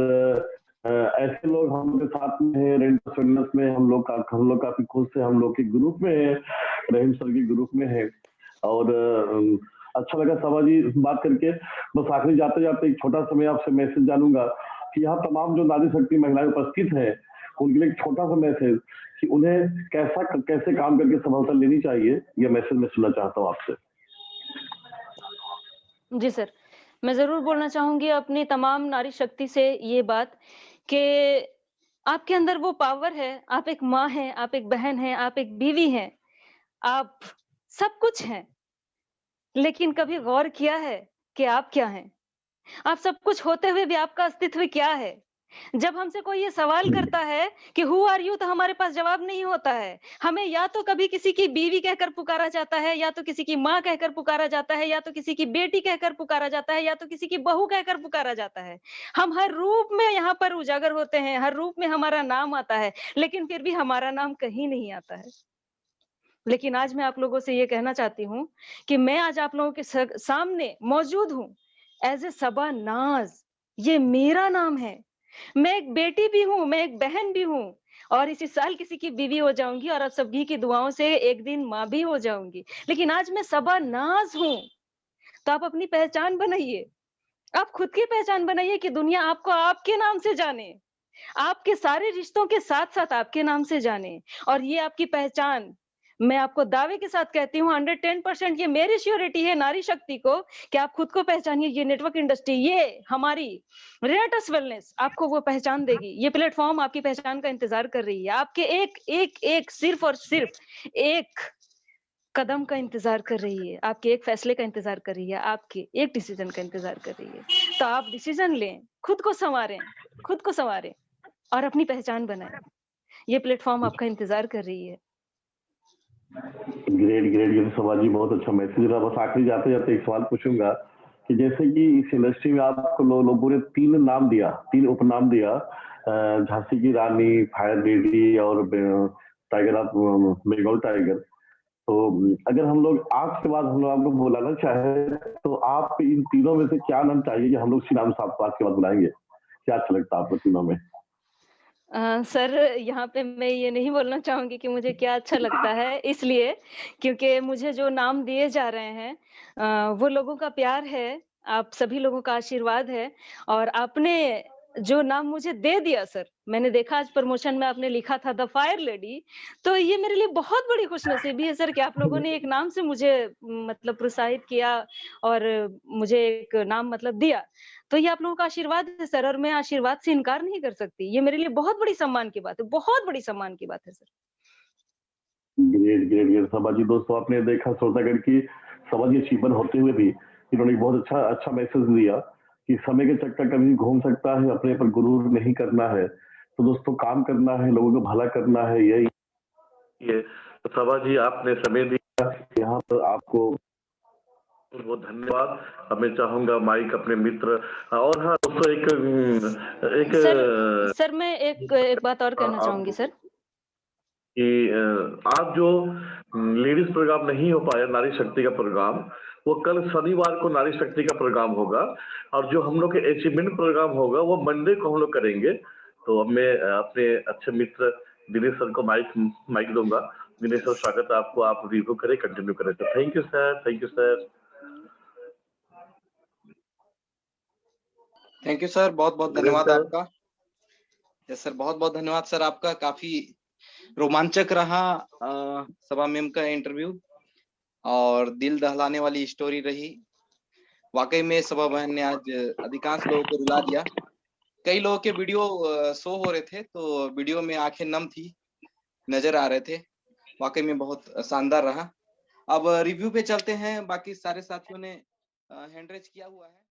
S4: ऐसे लोग हम लोग के साथ में है रेंटस में, हम लोग काफी खुश है, हम लोग के ग्रुप में है, रहीम सर के ग्रुप में है। और अच्छा लगा सभा जी बात करके। बस आखिरी जाते जाते एक छोटा सा मैं आपसे मैसेज जानूंगा कि यहाँ तमाम जो नारी शक्ति महिलाएं उपस्थित हैं, उनके लिए एक छोटा सा मैसेज कि उन्हें कैसे काम करके सफलता लेनी चाहिए, यह मैसेज मैं सुनना चाहता हूँ आपसे।
S7: जी सर, मैं जरूर बोलना चाहूंगी अपनी तमाम नारी शक्ति से ये बात कि आपके अंदर वो पावर है, आप एक माँ हैं, आप एक बहन हैं, आप एक बीवी हैं, आप सब कुछ हैं, लेकिन कभी गौर किया है कि आप क्या हैं? आप सब कुछ होते हुए भी आपका अस्तित्व क्या है? जब हमसे कोई ये सवाल करता है कि हु आर यू, तो हमारे पास जवाब नहीं होता है। हमें या तो कभी किसी की बीवी कहकर पुकारा जाता है, या तो किसी की माँ कहकर पुकारा जाता है, या तो किसी की बेटी कहकर पुकारा जाता है, या तो किसी की बहू कहकर पुकारा जाता है। हम हर रूप में यहाँ पर उजागर होते हैं, हर रूप में हमारा नाम आता है, लेकिन फिर भी हमारा नाम कहीं नहीं आता है। लेकिन आज मैं आप लोगों से ये कहना चाहती हूँ कि मैं आज आप लोगों के सामने मौजूद हूँ एज ए सबा नाज। ये मेरा नाम है, मैं एक बेटी भी हूँ, मैं एक बहन भी हूँ, और इसी साल किसी की बीवी हो जाऊंगी, और आप सभी की दुआओं से एक दिन माँ भी हो जाऊंगी। लेकिन आज मैं सबा नाज हूँ, तो आप अपनी पहचान बनाइए, आप खुद की पहचान बनाइए कि दुनिया आपको आपके नाम से जाने, आपके सारे रिश्तों के साथ साथ आपके नाम से जाने। और ये आपकी पहचान, मैं आपको दावे के साथ कहती हूँ 110% ये मेरी श्योरिटी है नारी शक्ति को कि आप खुद को पहचानिए। ये नेटवर्क इंडस्ट्री, ये हमारी रेनेटस वेलनेस आपको वो पहचान देगी। ये प्लेटफॉर्म आपकी पहचान का इंतजार कर रही है, आपके एक सिर्फ और सिर्फ एक कदम का इंतजार कर रही है, आपके एक फैसले का इंतजार कर रही है, आपके एक डिसीजन का इंतजार कर रही है। तो आप डिसीजन लें, खुद को संवारें और अपनी पहचान बनाएं। ये प्लेटफॉर्म आपका इंतजार कर रही है।
S4: ग्रेट ग्रेट शोभा जी, बहुत अच्छा मैसेज रहा। बस आखिरी जाते जाते एक सवाल पूछूंगा कि जैसे कि इस इंडस्ट्री में आपको लोगों ने 3 नाम दिया, 3 उपनाम दिया, झांसी की रानी, फायर लेडी और टाइगर ऑफ बंगाल टाइगर। तो अगर हम लोग आज के बाद हम लोग आपको बुलाना चाहे तो आप इन तीनों में से क्या नाम चाहिए कि हम लोग इसी नाम से आपको आज के बाद बुलाएंगे? क्या अच्छा लगता है आपको तीनों में?
S7: सर, यहाँ पे मैं ये नहीं बोलना चाहूंगी कि मुझे क्या अच्छा लगता है, इसलिए क्योंकि मुझे जो नाम दिए जा रहे हैं वो लोगों का प्यार है, आप सभी लोगों का आशीर्वाद है। और आपने जो नाम मुझे दे दिया सर, मैंने देखा आज प्रमोशन में आपने लिखा था द फायर लेडी, तो ये मेरे लिए बहुत बड़ी खुशनसीबी है सर कि आप लोगों ने एक नाम से मुझे मतलब प्रोत्साहित किया और मुझे एक नाम मतलब दिया। तो ये आप लोगों का आशीर्वाद है सर, और मैं आशीर्वाद से इनकार नहीं कर सकती। ये मेरे लिए बहुत बड़ी सम्मान की बात है, बहुत बड़ी सम्मान की बात है sir.
S4: Great great great Shobha ji. दोस्तों, आपने देखा श्रोतागण की समझ अचीवमेंट होते हुए भी इन्होंने बहुत अच्छा मैसेज दिया कि समय के चक्कर कभी घूम सकता है, अपने पर गुरूर नहीं करना है। तो दोस्तों, काम करना है, लोगों को भला करना है, यही ये। तो शोभा जी, आपने समय दिया, यहाँ पर आपको बहुत धन्यवाद। अब मैं चाहूंगा माइक अपने मित्र। और हाँ दोस्तों, एक
S7: सर मैं एक बात और कहना चाहूंगी सर
S4: कि आज जो लेडीज प्रोग्राम नहीं हो पाया, नारी शक्ति का प्रोग्राम, वो कल शनिवार को नारी शक्ति का प्रोग्राम होगा। और जो हम लोग के अचीवमेंट प्रोग्राम होगा वो मंडे को हम लोग करेंगे। तो अब मैं अपने अच्छे मित्र दिनेश सर को माइक दूंगा। दिनेश सर, स्वागत है आपको, आप रिव्यू करें, कंटिन्यू करें। तो thank you sir.
S1: Thank you sir, बहुत बहुत धन्यवाद आपका। यस सर, बहुत बहुत धन्यवाद सर आपका। काफी रोमांचक रहा सभा मैम का इंटरव्यू और दिल दहलाने वाली स्टोरी रही। वाकई में सभा बहन ने आज अधिकांश लोगों को रुला दिया। कई लोगों के वीडियो शो हो रहे थे तो वीडियो में आंखें नम थी, नजर आ रहे थे। वाकई में बहुत शानदार रहा। अब रिव्यू पे चलते हैं। बाकी सारे साथियों ने हैंड रेज किया हुआ है।